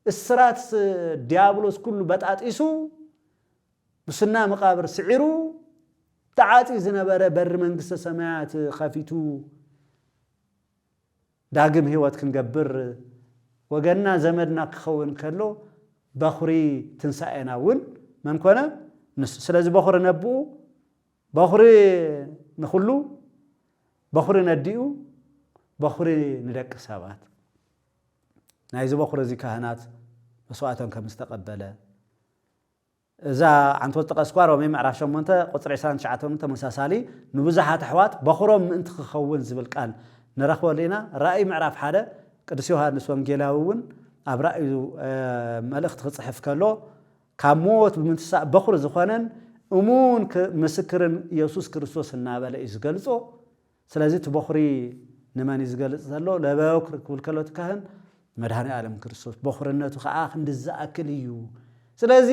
እስራት ዲያብሎስ ኩሉ በጣጢሱ ብስና መቃብር ስዒሩ ተዓጺ ዝነበረ በር መንግስተ ሰማያት ከፊቱ ዳግም ህይወት ክንገብር ወገንና ዘመድና ክኸውን ከሎ በኩሪ ትንሳኤና እውን መን ኮነ ንሱ ስለዚ በኩሪ ነብኡ በኩሪ ንኹሉ በኩሪ ነዲኡ በኩሪ ንደቂ ሰባት ናይዚ በኩሪ እዚ ካህናት መስዋዕቶም ከም ዝተቀበለ እዛ ዓንቶ ተቀስኳ ሮሜ ምዕራፍ 8 ቁጥሪ 29 ተመሳሳሊ ንብዙሓት ኣሕዋት በኩሮም ምእንቲ ክኸውን ዝብል ቃል ንረኽበልና ራእይ ምዕራፍ 1 ቅዱስ ዮሐንስ ወንጌላዊ እውን ኣብ ራእዩ መልእኽቲ ክጽሕፍ ከሎ ካብ ሞት ብምንትሳእ በኩር ዝኾነን እሙን ምስክርን ኢየሱስ ክርስቶስ እናበለ እዩ ዝገልጾ ስለዚ እቲ በኩሪ ንመን እዩ ዝገልጽ ዘሎ ለበኩር ክብል ከሎ ትካህን መድኃኔ ዓለም ክርስቶስ በኩርነቱ ከዓ ክንድዝኣክል እዩ ስለዚ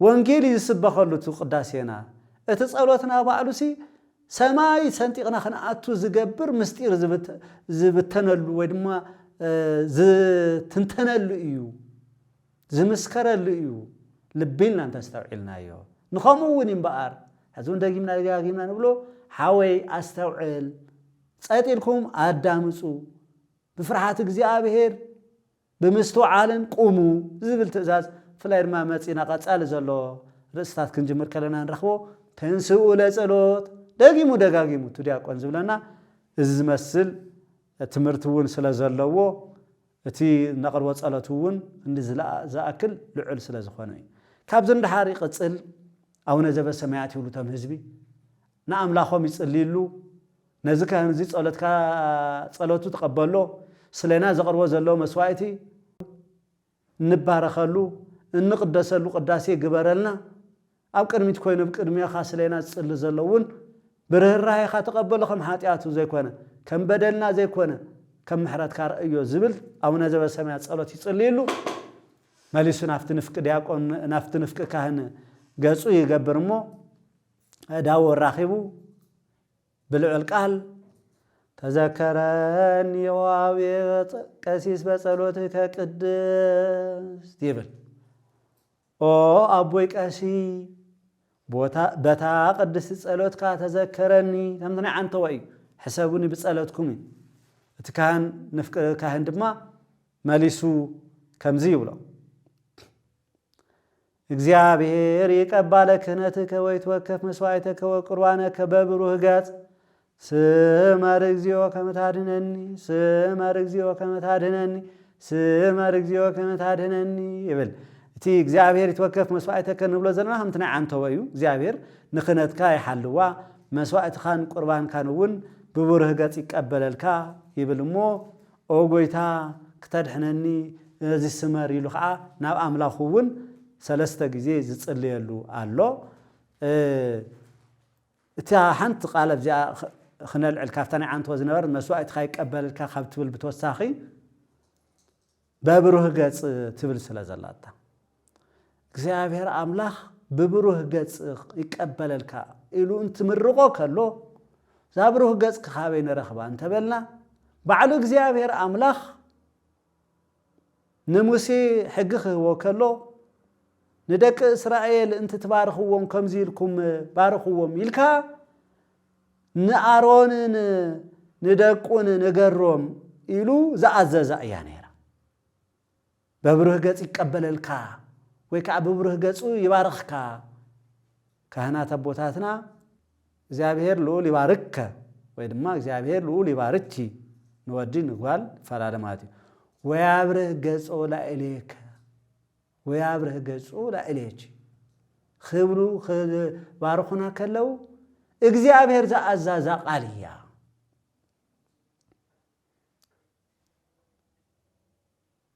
ወንጌል ይስበኸሉ ቅዳሴና እቲ ጸሎትና ባዕሉሲ ሰማይ ሰንጢቕና ክንኣቱ ዝገብር ምስጢር ዝብተነሉ ወይ ድማ ዝትንተነሉ እዩ ዝምስከረሉ እዩ ልቢልና እንተስተውዒልናዮ ንኸምኡ እውን እምበኣር ሕዚ እውን ደጊምና ንብሎ ሓወይ ኣስተውዕል ጸጥ ኢልኩም ኣዳምፁ ብፍርሃት እግዚአብሔር ብምስተውዓልን ቁሙ ዝብል ትእዛዝ ፍላይ ድማ መጺና ቀጻሊ ዘሎ ርእስታት ክንጅምር ከለና ንረኽቦ ተንስኡ ለጸሎት ደጊሙ ደጋጊሙ ዲያቆን ዝብለና እዚ ዝመስል ትምህርቲ እውን ስለ ዘለዎ እቲ ነቕርቦ ጸሎት እውን እንድዝኣክል ልዑል ስለ ዝኾነ እዩ ካብዚ እንድሓር ይቕጽል ኣቡነ ዘበሰማያት ይብሉ ቶም ህዝቢ ንኣምላኾም ይጽልይሉ نزك هنزي صلوتو تقبلو سلينا زقربو زلو مسوايتي نبارخلو نقدسلو قداسي جبرلنا أو كرميت كوين بكرمية خاسلينا تصل زلون برهراي خاتقبلو حاتياتو زي كونه كم بدلنا زي كونه كم محرات كار أيو زبل أو نزب سماعات صلوتي تصليلو ماليسو نفتنفك دياقون نفتنفك كهن قصو يقبرمو داو الراخبو بلع القال تذكرني وابيت قسيس بصلوتك قدس يبل او ابوي قسي بتا قدس صلوتك تذكرني تمنع انت وي حسابوني بصلوتكم اتكان نفك كاهن دما ماليسو كمزي يبلو እግዚአብሔር ይቀባለ ክህነትከ ወይትወከፍ መስዋዕተከ ወቁርባነከ በብሩህ ገጽ ስመር እግዚኦ ከመታድነኒ ስመር እግዚኦ ከመታድነኒ ስመር እግዚኦ ከመታድነኒ ይብል እቲ እግዚአብሔር ይትወከፍ መስዋዕተከ ንብሎ ዘለና همتና ዓንተ ወዩ እግዚአብሔር ንክህነትካ ይሐልዋ መስዋዕትካን ቁርባንካን እውን በብሩህ ገጽ ይቀበለልካ ይብልሞ ኦ ጎይታ ከተድሕነኒ እዚ ስመር ኢሉ ከዓ ናብ አምላኹ እውን ሰለስተ ጊዜ ዝጽልየሉ አሎ እታ ሓንቲ ቃል ኣብዚኣ خنلعل كافتاني عنتو زنبر مسواعت خاي يقبللك خاب تبل بتوساخي ببروه ገጽ تبل ስለዘላታ እግዚአብሔር አምላክ በብሩህ ገጽ ይቀበለልካ ኢሉ እንትምርቆ ከሎ ዛብሩህ ገጽ ከሃበይ ነረخባ እንተበልና ባዕሉ እግዚአብሔር አምላክ ንሙሴ ሕግ ክህቦ ከሎ ንደቅ እስራኤል እንት ትባርኽዎም ከምዚልኩም ባርኽዎም ይልካ ንአሮንን ንደቁን ነገሮም ኢሉ ዘአዘዛ እያ ነይራ በብሩህ ገጽ ይቀበለልካ ወይ ከዓ በብሩህ ገጹ ይባርኽካ ካህናት አቦታትና እግዚአብሔር ልዑል ይባርክከ ወይ ድማ እግዚአብሔር ልዑል ይባርክቺ ንወዲ ንጓል ፈላደማቲ ወያብርህ ገጾ ላኢሌከ ወያብርህ ገጹ ላኢሌች ክብሩ ባርኹና ከለው እግዚአብሔር ዘአዛዛ ቃልያ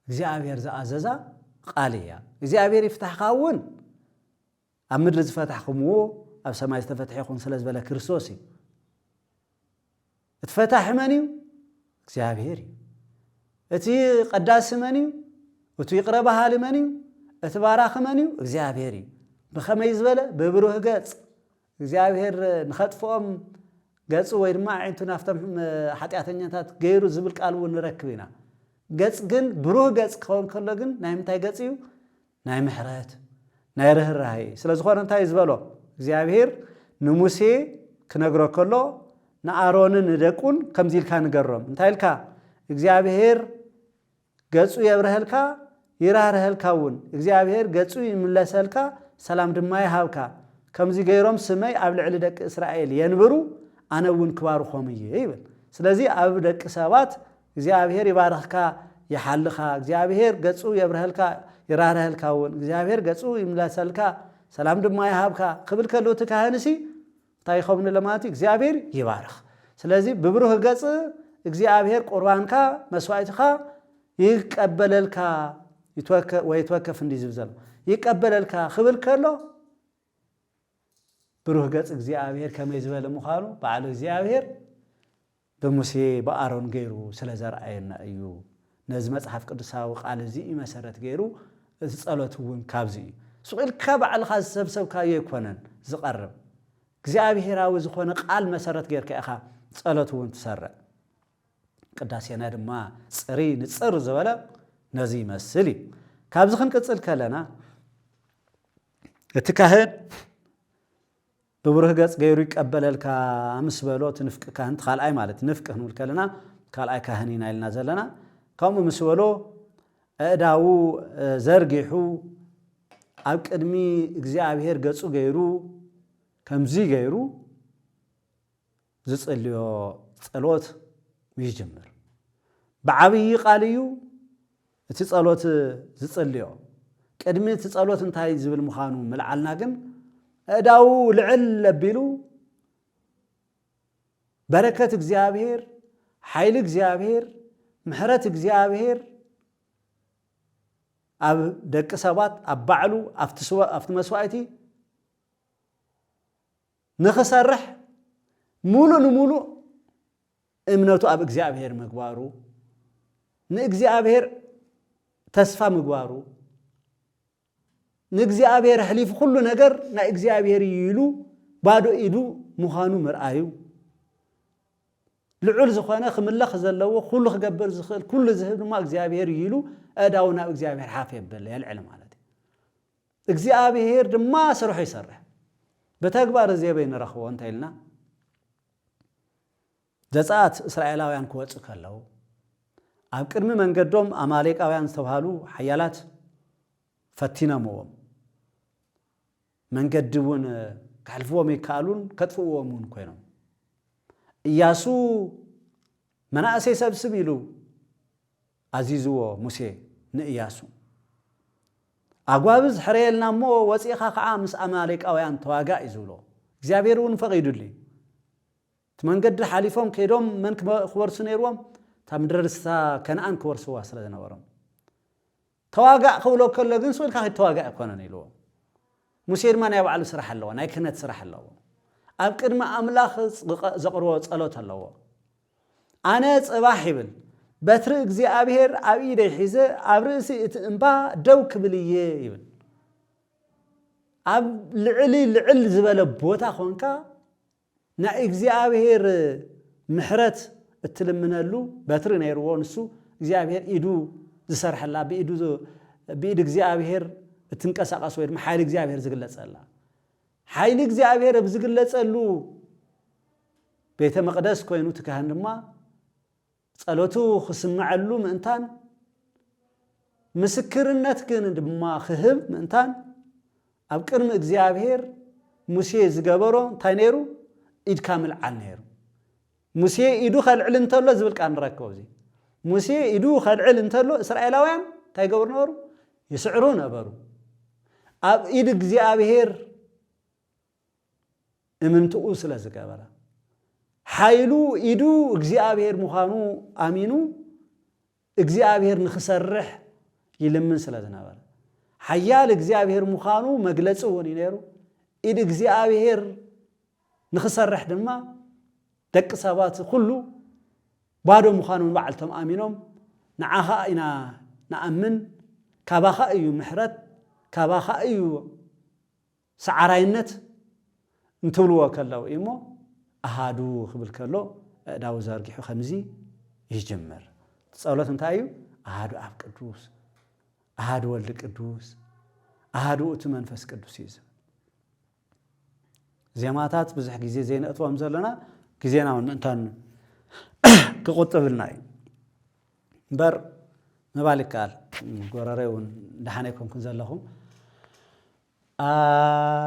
እግዚአብሔር ዘአዛዛ ቃልያ እግዚአብሔር ይፍታሕካውን ኣብ ምድሪ ዝፈታሕኩምዎ ኣብ ሰማይ ዝተፈትሐ ይኹን ስለዝበለ ክርስቶስ እዩ እትፈታሕ መን እዩ እግዚአብሔር እዩ እቲ ቀዳሲ መን እዩ እቲ ይቅረ ባሃሊ መን እዩ እቲ ባራኺ መን እዩ እግዚአብሔር እዩ ብኸመይ ዝበለ በብሩህ ገጽ እግዚአብሔር ንኸጥፎም ገጽ ወይ ድማ ዓይንቱ ናፍቶም ኃጢአተኛታት ገይሩ ዝብል ቃል እውን ንረክብ ኢና ገጽ ግን ብሩህ ገጽ ክኸውን ከሎ ግን ናይ ምንታይ ገጽ እዩ ናይ ምሕረት ናይ ርህራሄ ስለዝኾነ እንታይ ዝበሎ እግዚአብሔር ንሙሴ ክነግሮ ከሎ ንአሮንን ንደቁን ከምዚ ኢልካ ንገሮም እንታይ ኢልካ እግዚአብሔር ገጹ የብርህልካ ይራህርህልካ እውን እግዚአብሔር ገጹ ይምለሰልካ ሰላም ድማ ይሃብካ ከምዚ ገይሮም ስመይ ኣብ ልዕሊ ደቂ እስራኤል የንብሩ ኣነ እውን ክባርኾም እየ ይብል ስለዚ ኣብ ደቂ ሰባት እግዚአብሔር ይባርኽካ ይሓልኻ እግዚአብሔር ገጹ የብርህልካ ይራህርህልካ እውን እግዚአብሔር ገጹ ይምለሰልካ ሰላም ድማ ይሃብካ ክብል ከሎ ትካህንሲ እንታይ ይኸውን ለማለት እግዚአብሔር ይባርኽ ስለዚ ብብሩህ ገጽ እግዚአብሔር ቁርባንካ መስዋዕትካ ይቀበለልካ ወይትወከፍ እንዲዝብዘል ይቀበለልካ ክብል ከሎ ብሩህ ገጽ እግዚአብሔር ከመይ ዝበለ ምዃኑ በዓሉ እግዚአብሔር በሙሴ በአሮን ገይሩ ስለዘርአየና እዩ ነዚ መጽሐፍ ቅዱሳዊ ቃል እዚ መሰረት ገይሩ እዚ ጸሎት እውን ካብዚ እዩ ስቑልካ በዓልኻ ዝሰብሰብካዮ ይኮነን ዝቐርብ እግዚአብሔራዊ ዝኾነ ቃል መሰረት ገይርካ ኢኻ ጸሎት እውን ትሰርዕ ቅዳሴና ድማ ጽሪ ንጽር ዝበለ ነዚ ይመስል እዩ ካብዚ ክንቅጽል ከለና እቲ ካህን ببروه جالس غيرو يقبللك امس بلو تنفق كاهن خالعي ማለት ንፍቅ ንብል ከለና ካልአይ ካህኒና ኢልና ዘለና ከምኡ ምስ በሎ እዳው ዘርጊሑ ኣብ ቅድሚ እግዚአብሔር ገጹ ገይሩ ከምዚ ገይሩ ዝጽልዮ ጸሎት ይጅምር بعبي ቃል እዩ እቲ ጸሎት ዝጽልዮ ቅድሚ እቲ ጸሎት እንታይ ዝብል ምዃኑ መልዓልና ግን እዳው ልዕል ለቢሉ بركة እግዚአብሔር حيل እግዚአብሔር محرت እግዚአብሔር أب دك سبات أب بعلو أفت مسواتي نخسرح مولو نمولو إمنتو أب እግዚአብሔር مقبارو نእግዚአብሔር تسفى مقبارو نእግዚአብሔር حليف كل نجر نእግዚአብሔር يلو بادو إيدو مخانو مرآيو لعل زخانة خملخ زلوا كل خجبر زخل كل زهد ما እግዚአብሔር يلو أداونا እግዚአብሔር حافظ بالله العلم على እግዚአብሔር ما سرح يسرح بتكبر زي بين رخوة أنت إلنا جزات إسرائيلاويان كوتس كلو أبكر من قدوم أماليك أويان استوهالو حيالات فتينا موم من قدون كالفوا ميكالون كتفوا مون كوينو إياسو مناسي سبسبيلو عزيزو موسى نإياسو أقوابز حريلنا مو وسيخا خامس أماليك أويان تواقع إزولو እግዚአብሔርን فقيدولي تمن قد حالفهم كيدوم من خبر سنيروم تمدرستا كنعان كورسوا سلازنا ورم تواقع قولو كله جن سويل كاخد تواقع كونن يلو موسى ما يبعلو سرح الله ناي كنت سرح الله أبكر ما أملاخ زقروا صلوت الله أنا صباح يبل بتر እግዚአብሔር أبيد حيزة أبرس إنبا دوك بليه يبل أب لعل زبل بوتا خونكا نا እግዚአብሔር محرت التلمنالو بتر نيروون سو እግዚአብሔር إيدو زسرح الله بإيد እግዚአብሔር تنقسقس ويد محايل እግዚአብሔር زغلص الله حايل እግዚአብሔር بزغلصلو بيت مقدس كوينو تكهنما ጸሎቱ خسمعلو ምንታን مسكرነት ግን ድማ خህብ ምንታን ኣብ ቅድሚ እግዚአብሔር ሙሴ ዝገበሮ እንታይ ነይሩ ኢድ ካምል ዓል ነይሩ ሙሴ ኢዱ ኸልዕል እንተሎ ዝብል ቃል ንረክቦ እዚ ሙሴ ኢዱ ኸልዕል እንተሎ እስራኤላውያን እንታይ ገብሩ ነበሩ ይስዕሩ ነበሩ ኣብ ኢድ እግዚአብሔር እምንትኡ ስለ ዝገበረ حايلو إيدو እግዚአብሔር مخانو آمينو እግዚአብሔር نخسرح يلمن سلازنابر حيال እግዚአብሔር مخانو مغلصو وني نيرو إيد እግዚአብሔር نخسرح دما دق سبات كله بادو مخانو بعلتم آمينوم نعاها إنا نأمن كاباخا أيو محرت كاباخا أيو سعراينت انتولوا كلاو إيمو أهادو خبر كله داو زارجحو خمزي يجمر تصولت انتايو أهادو أب قدوس أهادو ولد قدوس أهادو منفس قدوس يزم زيماتات بزح غزي زين أطوام زلنا غزينا انتان كقطبلناي بر مبالك قال غوراريون دحانيكم كن زلهم أهادو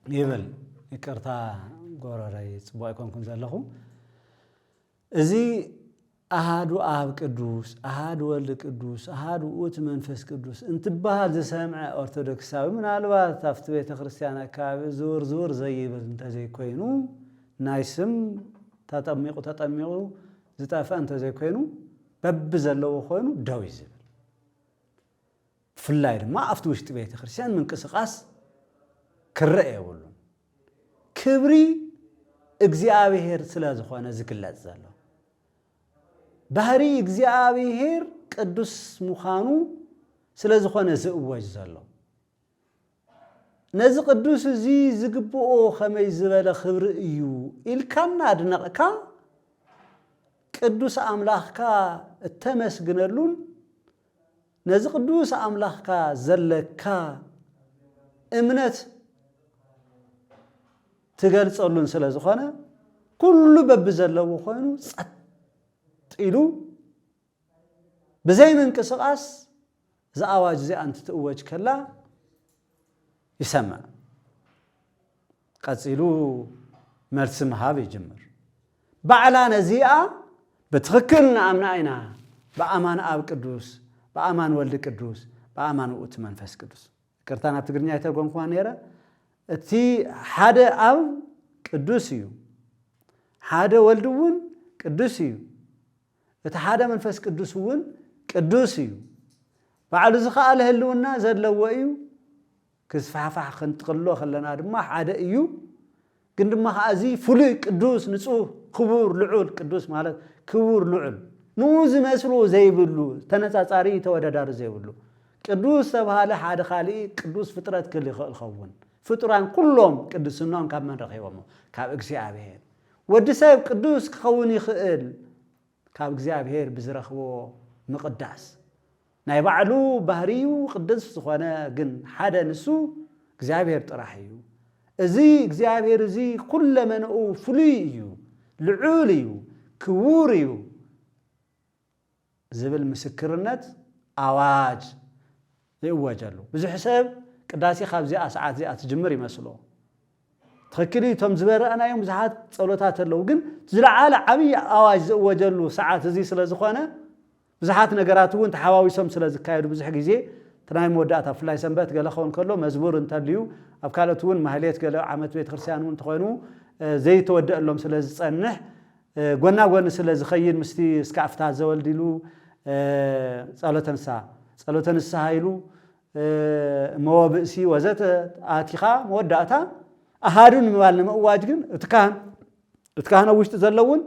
يبل يكرتا غوراري صباي كونكم زلخو ازي أحد آب قدوس أحد ولد قدوس أحد قوت منفس قدوس انت بهذا سمع أرثوذكساوي من الوقت تفت بيت كريستيانا كاب زور زي انت زي كوينو نايسم تطميقو زطافا انت زي كوينو بب زلو خوينو داوي زبل فلايد ما افتوش بيت كريستيان من قسقاس كرئ يقولوا كبري እግዚአብሔር ስለዝኾነ ዝግለጽ ዘሎ ባህሪ እግዚአብሔር ቅዱስ ሙኻኑ ስለዝኾነ ዝእወጅ ዘሎ ነዚ ቅዱስ እዚ ዝግብኦ ከመይ ዝበለ ክብሪ እዩ ኢልካና አድነቕካ ቅዱስ አምላኽካ እተመስግነሉን ነዚ ቅዱስ አምላኽካ ዘለካ እምነት تقلصلون ስለዝኾነ ኩሉ በብዘለው ኮይኑ ጸጥ ኢሉ በዘይ መንቀሳቀስ ዘአዋጅ ዘ አንተ ተወጅ ከላ ይሰማ ቀጽሉ መልስ መሃብ ይጀምር ባዕላ ነዚአ በትክክልና አምናይና በአማን አብ ቅዱስ በአማን ወልድ ቅዱስ በአማን ውእቱ መንፈስ ቅዱስ ቅርታና ትግርኛ የተርጎምኳን ነረ እቲ ሓደ አብ ቅዱስ እዩ ሓደ ወልድውን ቅዱስ እዩ እቲ ሓደ መንፈስ ቅዱስውን ቅዱስ እዩ ባዕሉ ዝኻለ ህልውና ዘለዎ እዩ ክስፋፋሕ ክንጥቅሎ ከለና ድማ ሓደ እዩ ግን ድማ እዚ ፍሉይ ቅዱስ ንጹህ ክቡር ልዑል ቅዱስ ማለት ክቡር ልዑል ንውዝ መስሎ ዘይብሉ ተነጻጻሪ ተወዳዳሪ ዘይብሉ ቅዱስ ተባሃለ ሓደ ኻሊ ቅዱስ ፍጥረት ክል ይኽእል ኸውን ፍጡራን ኩሎም ቅዱስናም ካብ መን ረኺቦም ካብ እግዚአብሔር ወዲ ሰብ ቅዱስ ክኸውን ይኽእል ካብ እግዚአብሔር ብዝረኽቦ ምቅዳስ ናይ ባዕሉ ባህሪው ቅዱስ ዝኾነ ግን ሓደ ንሱ እግዚአብሔር ጥራሕ እዩ እዚ እግዚአብሔር እዚ ኩለመንኡ ፍሉይ እዩ ልዑል እዩ ክቡር እዩ ዝብል ምስክርነት አዋጅ ይወጀሉ ብዙሕ ሰብ ቅዳሴ ካብዚኣ ሰዓት ዚኣ ትጅምር ይመስሎ ተክሊ ቶም ዝበረአናዮም ብዙሓት ጸሎታት ኣለው ግን ዝለዓለ ዓብይ አዋጅ ዝወጀሉ ሰዓት እዚ ስለዝኾነ ብዙሓት ነገራት እውን ተሓዋዊሶም ስለዝካየዱ ብዙሕ ግዜ ትናይ መወዳእታ ፍላይ ሰንበት ገለ ኸውን ከሎ መዝሙር እንተልዩ ኣብ ካልኦት እውን ማህሌት ገለ ዓመት ቤተ ክርስቲያን እውን ተኾይኑ ዘይተወደአሎም ስለዝጸንሕ ጎና ጎን ስለዝኸይድ ምስቲ እስካፍታ ዘወልዲሉ ጸሎተ ንስሐ ኢሉ موابئسي وزت آتيخا مودعتا أهادون مبالنا مواج جن اتكهنا وش تزلون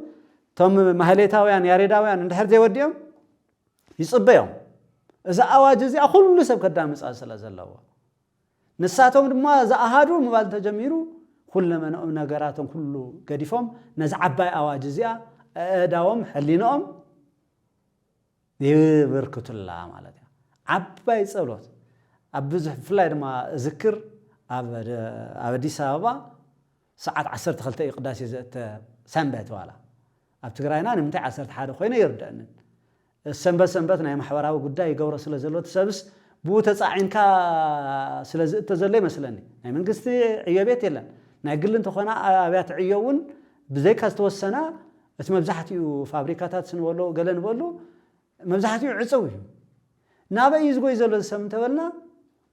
تم مهليتاويان ياريداويان اندحر زي وديهم يصبيهم إذا أواجزي أخل لسب قدام مسألة زلوا نساتهم ما إذا أهادون مبال تجميرو كل من نجاراتهم كله قديفهم نزعباي أواجزي داوم حلينهم يبركة الله مالتها عباي صلوات أبزح فلاير ما ذكر أبدي سببا ساعات 10 خلتي قداسي زت سنبت ولا أبتقرأنا نمتع 10 حدا خوينا يردأن السنبت نايم محوراو قداي يقور سلازلوت سبس بو تصاعين كا سلازت تزلي مثلني نايم من قصتي عيابات يلا ناقل انت خونا أبيات عيون بزي كاستوسنا اسم مبزحتي فابريكاتات سنولو قالن بولو مبزحتي عصوي نابا يزغو يزلو سمت ولنا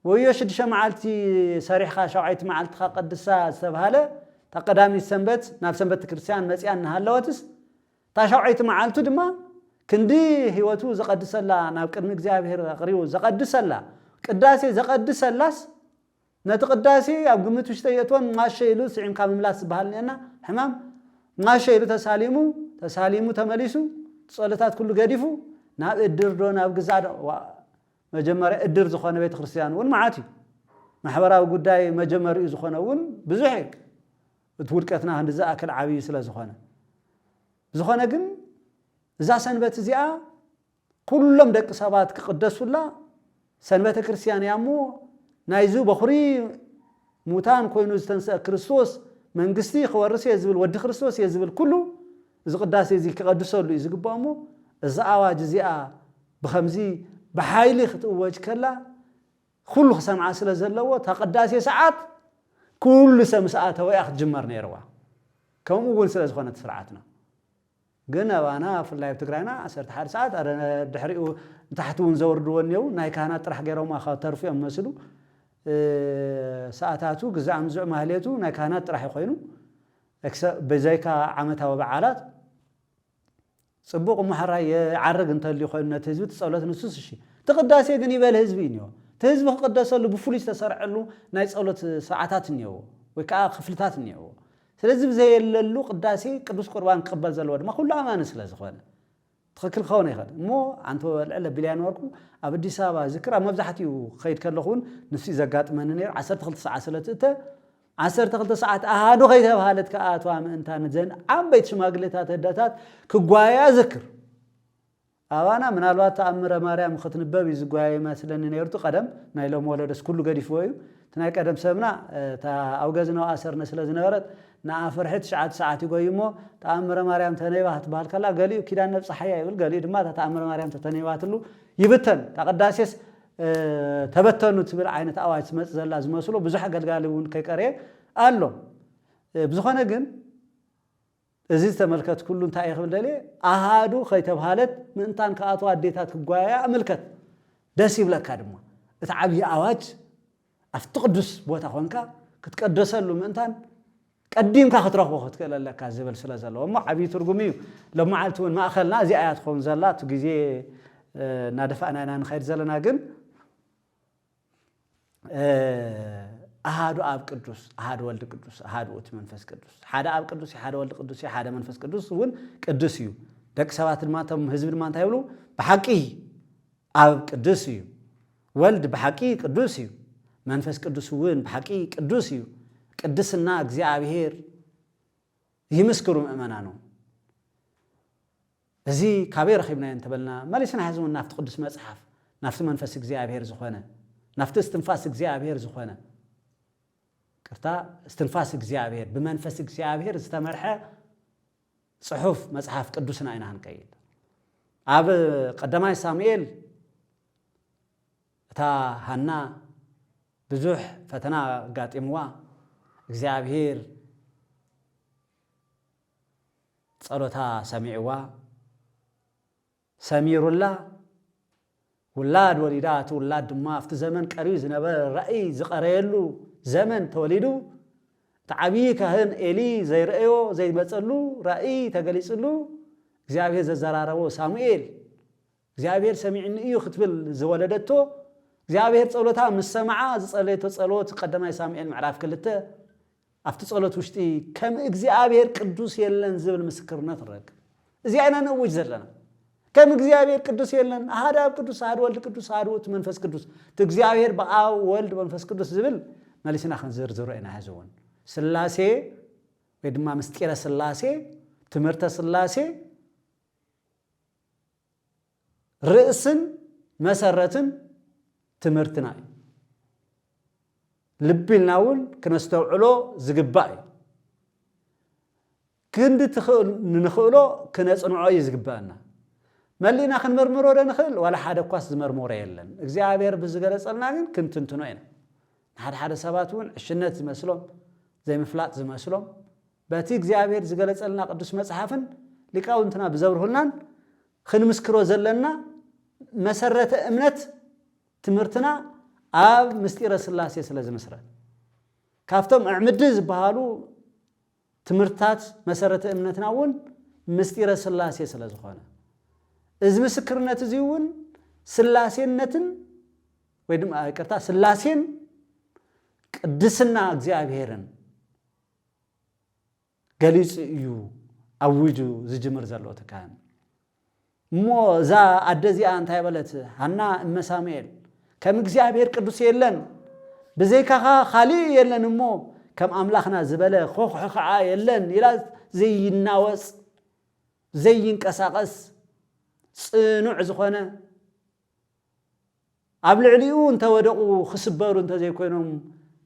ويشد شمعالتي صريحة شوعيت معالتها قدسا سبهاله تقدامي السنبت ناف سنبت كريستيان مسيان نهالواتس تا شوعيت معالتو دما كندي هيوتو زقدس الله ناف قدم እግዚአብሔር قريو زقدس الله قداسي زقدس الله نتقداسي اب قمتو شتيتون ماشيلو سعيم كاملاس بحالنا حمام ماشيلو تساليمو تمليسو ጸሎታት كله قديفو ناب ادر دو ناب غزاد مجمر ادر زخونه بيت ክርስቲያን ون معاتي محبراو ጉዳይ مجمر زخونه ون ብዙሕ ትውልቀትና እንደዛ አከል ዓቢ ስለዝኾነ ዝኾነ ግን እዛ ሰንበት እዚኣ ኩሎም ደቂ ሰባት ክቅደሱላ ሰንበተ ክርስቲያን ያሞ ናይዙ በኹሪ ሙታን ኮይኑ ዝተንሰ ክርስቶስ መንግስቲ ክወርስ የዝብል ወዲ ክርስቶስ የዝብል ኩሉ ዝቅዳሴ እዚ ክቀድሰሉ ይዝግባሞ እዛ አዋጅ እዚኣ بخمزي بحايلي ختوج كلا كل خسمع سلا زلوا تقداسي ساعات كل سمساعة ويأخ جمر نيروا كم أقول سلاز خانة سرعتنا قلنا وانا في الله بتقرأنا عشرة حار ساعات أنا دحريقو تحتون زور دوانيو ناي كانت راح جروا ما خاطر فيهم مسلو ساعاتاتو جزء مزع مهليتو ناي كانت راح يخينو بزيكا عمتها وبعالات صبوق محراي عرق انت اللي خينا تهزب تصولات نصوص الشيء تقداسي جني بالهزبينيو تهزب قداسه له بفوليس تسرع له ناي تصولات ساعات نيو وكا خفلتات نيو ስለዚህ زي የለሉ ቅዳሴ ቅዱስ ቁርባን ቀበል ዘለው ድማ ሁሉ አማን ስለዝኾነ ትክክል ኸውነ ይኸል ሞ አንተ ወልዕለ ቢልያን ወርቁ ኣብ አዲስ አበባ ዝክራ መብዛሕትኡ ኸይድ ከለኹን ንፍሲ ዘጋጥመን ነር 12 ሰዓት ስለትእተ 12 ሰዓት አሃዱ ኸይተባሃለት ከአቷ ምእንታን ዘን አምበይት ሽማግሌታት ህዳታት ክጓያ ዝክር አባና ምናልባት ተአምረ ማርያም ختنበብ ይዝጓያ መስለን ነርቱ ቀደም ናይሎም ወለደስ ኩሉ ገዲፍ ወይ تناي قدم سبنا تا أوجزنا وأسرنا سلزنا نافرحت ساعات يقوليمو تأمر مريم تنيبات بالكلا قالي كده نفس حياة يقول قالي دما تأمر مريم تنيبات له يبتن تقداسيس تبتنوا تبر عينة أواج مثل لازم يوصلوا بزح قالون كيكاريه قال له بزخنا جن إذا تملكت كلون تأيخ بالدليل أهادو خيتب حالت من تان كأطوات ديتات كجوايا ملكت دسيب لك كارما تعبي أواج أفتقدس بوتا خونكا كتقدس له من تان قديم كخطرخ وقت كلا لك زبل سلازل وما عبي ترجميو لما عالتون ما أخلنا زي آيات خون زلات وجزي نادفعنا أنا نخير زلنا جن أحد أب قدوس أحد ولد قدوس أحد أوت منفس قدوس حدا أب قدوس حدا ولد قدوس حدا منفس قدوس ون قدوسيو دك سبات الماتم حزب المانتا يقولوا بحقي أب قدوسيو ولد بحقي قدوسيو منفس قدوس ون بحقي قدوسيو قدسنا እግዚአብሔር ይመስክሩ ምእመናኑ እዚ ካበይ ረኺብና እንተበልና ማለስና ሐዘውን ናፍት ቅዱስ መጽሐፍ ናፍት መንፈስ እግዚአብሔር ዝኾነ ናፍት እስትንፋስ እግዚአብሔር ዝኾነ ቅርታ እስትንፋስ እግዚአብሔር በመንፈስ እግዚአብሔር ዝተመርሐ ጽሑፍ መጽሐፍ ቅዱስና ኢና ንቀይድ ኣብ ቀዳማይ ሳሙኤል እታ ሃና ብዙሕ ፈተና ጋጢምዋ እግዚአብሔር ጸሎታ ሰሚዕዋ ሰሚሩላ ወላድ ወሊዳት ወላድ ድማ afti ዘመን ቀሪው ዝነበረ ራእይ ዝቀረየሉ ዘመን ተወሊዱ ተዓቢ ካህን ኤሊ ዘይረአዮ ዘይመጸሉ ራእይ ተገሊጽሉ እግዚአብሔር ዘዘራረቦ ሳሙኤል እግዚአብሔር ሰሚዕኒ እዩ ክትብል ዝወለደቶ እግዚአብሔር ጸሎታ ምስሰማዓ ዝጸለየቶ ጸሎት ቀዳማይ ሳሙኤል ምዕራፍ 2 أفتح صلاة وشتي كم إجزاء قدوس يلن زبل مسكرنا ترك زينا نوج زلنا كم إجزاء قدوس يلن هذا قدوس هذا ولد قدوس هذا منفس قدوس تجزاء بقى ولد منفس قدوس زبل ما لسنا خنزر زرعنا هزون سلاسة بدما مستكير سلاسة تمرت سلاسة رأسن مسرتن تمرتنا لبي الناول كنستوعلو زقباي كند تخل نخلو كنصنعو يزقبانا ملينا خنمرمرو نخل ولا حدا كواس زمرمور يلن እግዚአብሔር بزغلصلنا ግን ክንትንትኖ አይነ ሓደ ሰባቱን እሽነት ዝመስሎም ዘይ መፍላጥ ዝመስሎም በቲ እግዚአብሔር ዝገለጸልና ቅዱስ መጽሐፍን ሊቃውንትና ብዘብርሁልናን ክንምስክሮ ዘለና መሰረተ እምነት ትምርትና ኣብ ምስጢረ ስላሴ ስለዝመስረት ካፍቶም አዕምድ ዝባሃሉ ትምርታት መሰረተ እምነትናውን ምስጢረ ስላሴ ስለዝኾነ እዚ ምስክርነት እዚውን ስላሴነትን ወይ ድማ ይቅርታ ስላሴን ቅድስና እግዚአብሔርን ገሊጽ እዩ አውጁ ዝጅምር ዘሎ ተካን ሞ ዛ አደዚያ አንታይ በለት ሃና እመሳሙኤል كم እግዚአብሔር ቅዱስ የለን በዘይካኻ ኻሊ የለን እሞ ከም አምላኽና ዝበለ ኾኽዓ የለን ኢላ ዘይናወጽ ዘይንቀሳቀስ ጽኑዕ ዝኾነ ኣብ ልዕሊኡ እንተወደቁ ክስበሩ እንተዘይኮይኖም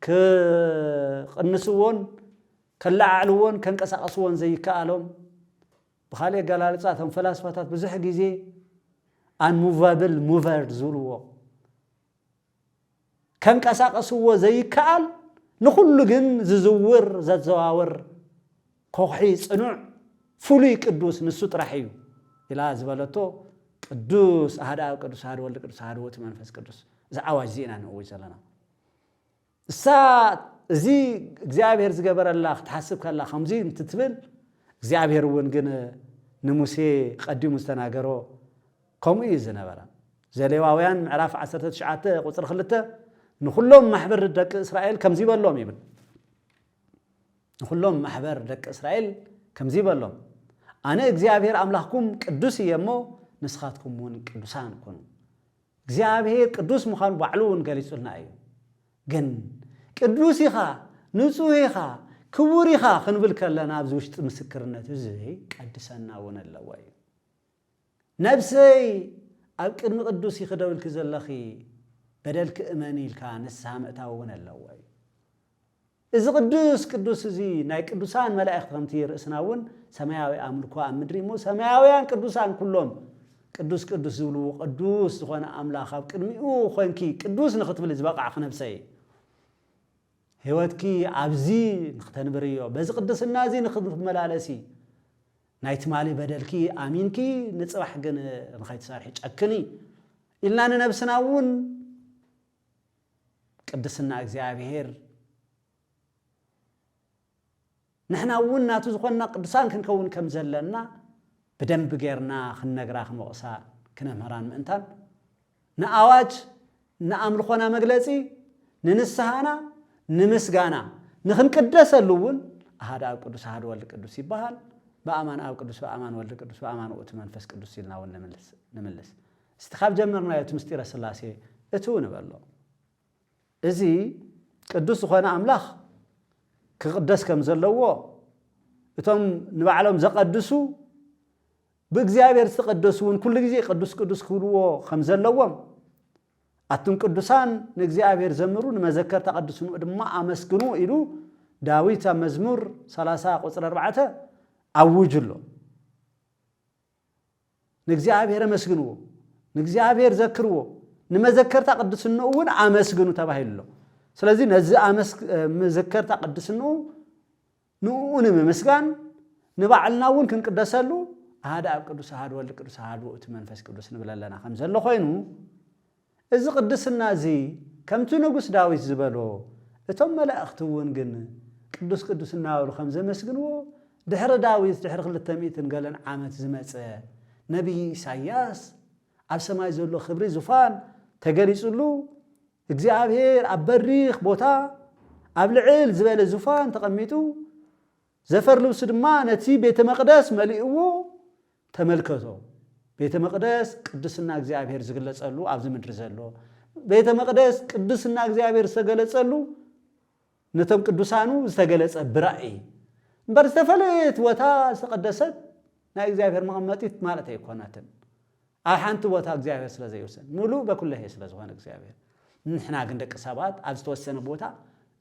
ከቅንስዎን ከላዓልዎን ከንቀሳቀስዎን ዘይከኣሎም በኻሊ ገላልጻቶም ፈላስፋታት ብዙሕ ጊዜ unmovable mover ዝብልዎ كان كساقسوا زي كال ንኹሉ ግን ዝዝውር ዘዘዋውር ኮኺ ጽኑዕ ፍሉይ ቅዱስ ንሱ ጥራሕ እዩ ኢላ ዝበለቶ ቅዱስ ኣሃድ ኣብ ቅዱስ ኣሃድ ወልድ ቅዱስ ኣሃድ ውእቱ መንፈስ ቅዱስ ዝዓዋጅ ዚና ንእውይ ዘለና እሳ እዚ እግዚአብሔር ዝገበረላ ክትሓስብ ከላ ከምዚ እንትትብል እግዚአብሔር እውን ግን ንሙሴ ቀዲሙ ዝተናገሮ ከምኡ እዩ ዝነበረ ዘሌዋውያን ምዕራፍ 19 ቁጽር 2 ንኹሎም ማሕበር ደቂ እስራኤል ከምዚ በሎም ይብል ንኹሎም ማሕበር ደቂ እስራኤል ከምዚ በሎም ኣነ እግዚአብሔር አምላክኩም ቅዱስ እየሞ ንስኻትኩም እውን ቅዱሳን ኮኑ እግዚአብሔር ቅዱስ ምዃኑ ባዕሉ እውን ገሊጹልና እዩ ግን ቅዱስ ኢኻ ንጹህ ኢኻ ክቡር ኢኻ ክንብል ከለና ኣብዚ ውሽጢ ምስክርነት እዚ ቀድሰና እውን ኣለዎ እዩ ነብሰይ ኣብ ቅድሚ ቅዱስ ይኽደውልክ ዘለኺ በደልክ እመን ኢልካ ንስሓ ምእታው እውን ኣለዎ እዩ እዚ ቅዱስ ቅዱስ እዚ ናይ ቅዱሳን መላእክት ከምቲ ርእስና እውን ሰማያዊ ኣምልኮ ኣብ ምድሪ ሞ ሰማያውያን ቅዱሳን ኩሎም ቅዱስ ቅዱስ ዝብልዎ ቅዱስ ዝኾነ ኣምላኽ ኣብ ቅድሚኡ ኮንኪ ቅዱስ ንኽትብል ዝበቃዕ ነብሰይ ህይወትኪ ኣብዚ ንኽተንብርዮ በዚ ቅድስና እዚ ንኽትመላለሲ ናይ ትማሊ በደልኪ ኣሚንኪ ንጽባሕ ግን ንኸይትሰርሒ ጨክኒ ኢልና ንነብስና እውን ቅድስና እግዚአብሔር ንሕና እውን ናቱ ዝኾንና ቅዱሳን ክንከውን ከም ዘለና ብደንብ ጌርና ክንነግራ ክንወቕሳ ክነምህራን ምእንታን ንኣዋጅ ንኣምልኾና መግለጺ ንንስሓና ንምስጋና ንኽንቅደሰሉ እውን ኣሃድ ኣብ ቅዱስ ኣሃድ ወልድ ቅዱስ ይበሃል በኣማን ኣብ ቅዱስ በኣማን ወልድ ቅዱስ በኣማን ውእቱ መንፈስ ቅዱስ ኢልና እውን ንምልስ እስቲ ካብ ጀመርናዮ እቲ ምስጢረ ሥላሴ እቱ ንበሎ እዚ ቅዱስ ዝኾነ ኣምላኽ ክቅደስ ከም ዘለዎ እቶም ንባዕሎም ዘቀድሱ ብእግዚአብሔር ዝተቀደሱ እውን ኩሉ ግዜ ቅዱስ ቅዱስ ክብልዎ ከም ዘለዎም ኣቱም ቅዱሳን ንእግዚአብሔር ዘምሩ ንመዘከርታ ቅዱስኑ ድማ ኣመስግኑ ኢሉ ዳዊት ኣብ መዝሙር 30 ቁጽር 4 ኣውጅሎ ንእግዚአብሔር ኣመስግንዎ ንእግዚአብሔር ዘክርዎ ንመዘከርታ ቅዱስኑ እውን ኣመስግኑ ተባሂሉ ስለዚ ነዚ መዘከርታ ቅዱስኑ ንኡን ብምስጋን ንባዕልና እውን ክንቅደሰሉ ኣሃድ ኣብ ቅዱስ ኣሃድ ወልድ ቅዱስ ኣሃድ ውእቱ መንፈስ ቅዱስ ንብል ኣለና ከም ዘሎ ኮይኑ እዚ ቅድስና እዚ ከምቲ ንጉስ ዳዊት ዝበሎ እቶም መላእክት እውን ግን ቅዱስ ቅዱስ እናበሉ ከም ዘመስግንዎ ድሕሪ ዳዊት ድሕሪ 200 ገለን ዓመት ዝመፀ ነቢይ ኢሳይያስ ኣብ ሰማይ ዘሎ ክብሪ ዙፋን ተገሊጹሉ እግዚአብሔር ኣብ በሪኽ ቦታ ኣብ ልዕል ዝበለ ዙፋን ተቐሚጡ ዘፈር ልብሱ ድማ ነቲ ቤተ መቅደስ መሊእዎ ተመልከቶ ቤተ መቅደስ ቅድስና እግዚአብሔር ዝግለጸሉ ኣብዚ ምድሪ ዘሎ ቤተ መቅደስ ቅድስና እግዚአብሔር ዝተገለጸሉ ነቶም ቅዱሳኑ ዝተገለጸ ብራእይ እምበር ዝተፈለየት ቦታ ዝተቀደሰት ናይ እግዚአብሔር መቐመጢት ማለት ኣይኮነትን ኣብ ሓንቲ ቦታ እግዚአብሔር ስለ ዘይወሰን ሙሉእ በኩለሄ ስለ ዝኾነ እግዚአብሔር ንሕና ግን ደቂ ሰባት ኣብ ዝተወሰነ ቦታ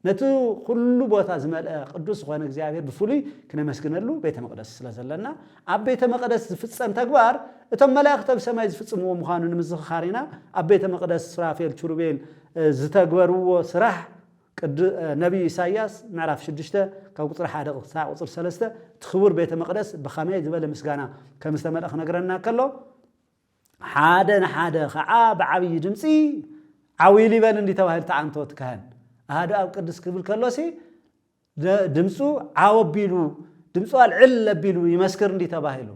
ነቲ ኩሉ ቦታ ዝመልአ ቅዱስ ዝኾነ እግዚአብሔር ብፍሉይ ክነመስግነሉ ቤተ መቅደስ ስለ ዘለና ኣብ ቤተ መቅደስ ዝፍጸም ተግባር እቶም መላእክት ኣብ ሰማይ ዝፍጽምዎ ምዃኑ ንምዝኽኻር ኢና ኣብ ቤተ መቅደስ ሱራፌል ኪሩቤል ዝተግበርዎ ስራሕ ነቢይ ኢሳይያስ ምዕራፍ 6 ካብ ቁጽር 1 ክሳብ ቁጽር 3 ትኽቡር ቤተ መቅደስ ብኸመይ ዝበለ ምስጋና ከም ዝተመልአ ክነግረና ከሎ ሓደ ንሓደ ከዓ ብዓብይ ድምፂ ዓዊል ይበል እንዲተባሂል ተዓንቶ ትካህን ኣሃድ ኣብ ቅዱስ ክብል ከሎሲ ድምፁ ዓወቢሉ ድምፁ አልዕል ለቢሉ ይመስክር እንዲተባሂሉ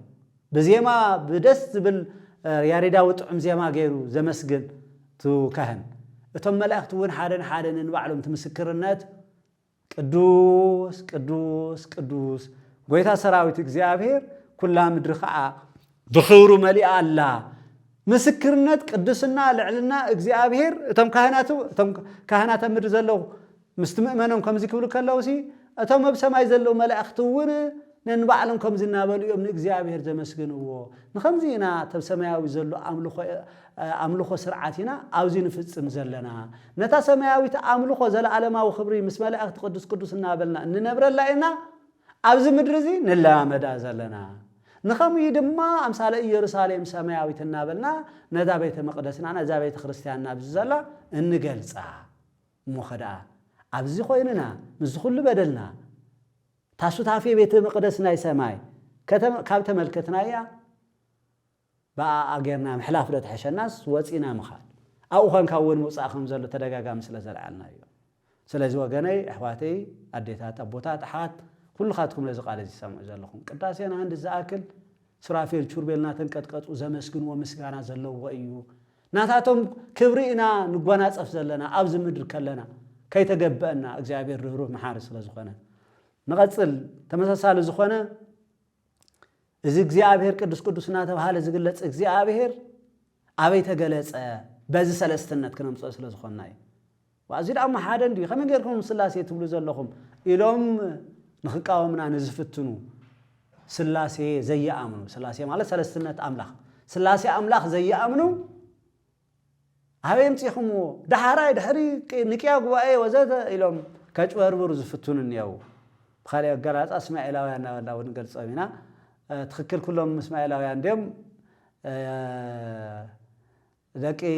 በዜማ በደስ ዝብል ያሬዳዊ ጥዑም ዜማ ገይሩ ዘመስግን ትካህን እቶም መላእክት እውን ሓደ ንሓደ ንባዕሎም ትምስክርነት ቅዱስ ቅዱስ ቅዱስ ጎይታ ሰራዊት እግዚአብሔር ኩላ ምድሪ ከዓ ብኽብሩ መሊኣ ኣላ ምስክርነት ቅድስና ልዕልና እግዚአብሔር እቶም ካህናት ምድሪ ዘለው ምስትምእመኖም ከምዚ ክብሉ ከለውሲ እቶም ኣብ ሰማይ ዘለው መላእክት እውን ነንባዕሎም ከምዚ እናበሉ እዮም ንእግዚአብሔር ዘመስግንዎ ንከምዚ ኢና ተብ ሰማያዊ ዘሎ ኣምልኾ ስርዓትና ኣብዚ ንፍጽም ዘለና ነታ ሰማያዊት ኣምልኾ ዘለዓለማዊ ክብሪ ምስ መላእክት ቅዱስ ቅዱስ እናበልና እንነብረላ ኢና ኣብዚ ምድሪ እዚ ንለማመዳ ዘለና ንኸምይ ድማ ኣምሳለ ኢየሩሳሌም ሰማያዊት እናበልና ነዛ ቤተ መቅደስና ነዛ ቤተ ክርስቲያንና ብዘላ እንገልጻ ሞኸዳ أبزي خويننا مزخل بدلنا تاسو تافي بيت مقدس ناي سماي كابت ملكتنا يا بقى أجرنا محلاف ده تحش الناس وزينا مخال أو خان كون مصاخ مزل تدقق مثل زرعنا يوم سلازوا جناي إخواتي أديتات أبوتات حات كل خاتكم لازق على السماء زلهم قداسي أنا عند الزاكل سرافيل شربيلنا تنقطقط وزمسكن ومسغانا زلوا وأيو ناتاتهم كبرينا نقوانات أفزلنا أبز مدر كلنا كي تجبأنا إجابير روح محارس لزخنا نقصل تمسسال زخنا إذا إجابير قدس ناته وحال إذا قلت إجابير أبي تجلس بعض سلستنا كنا مسألة لزخنا وأزيد أما حدا دي خمن غيركم سلاسي تبلو زلهم إلهم نخقاو من نزفتنو سلاسي زي أمنو سلاسي ماله سلستنا أملاخ سلاسي أملاخ زي أمنو هايم تيخمو دحري نكيا قواي وزاد إلهم كاجوار برز فتون النياو بخالي قرات أسمع إلهيان ولا ونقل صامينا تخكر كلهم اسمع إلهيان ديم ذاكي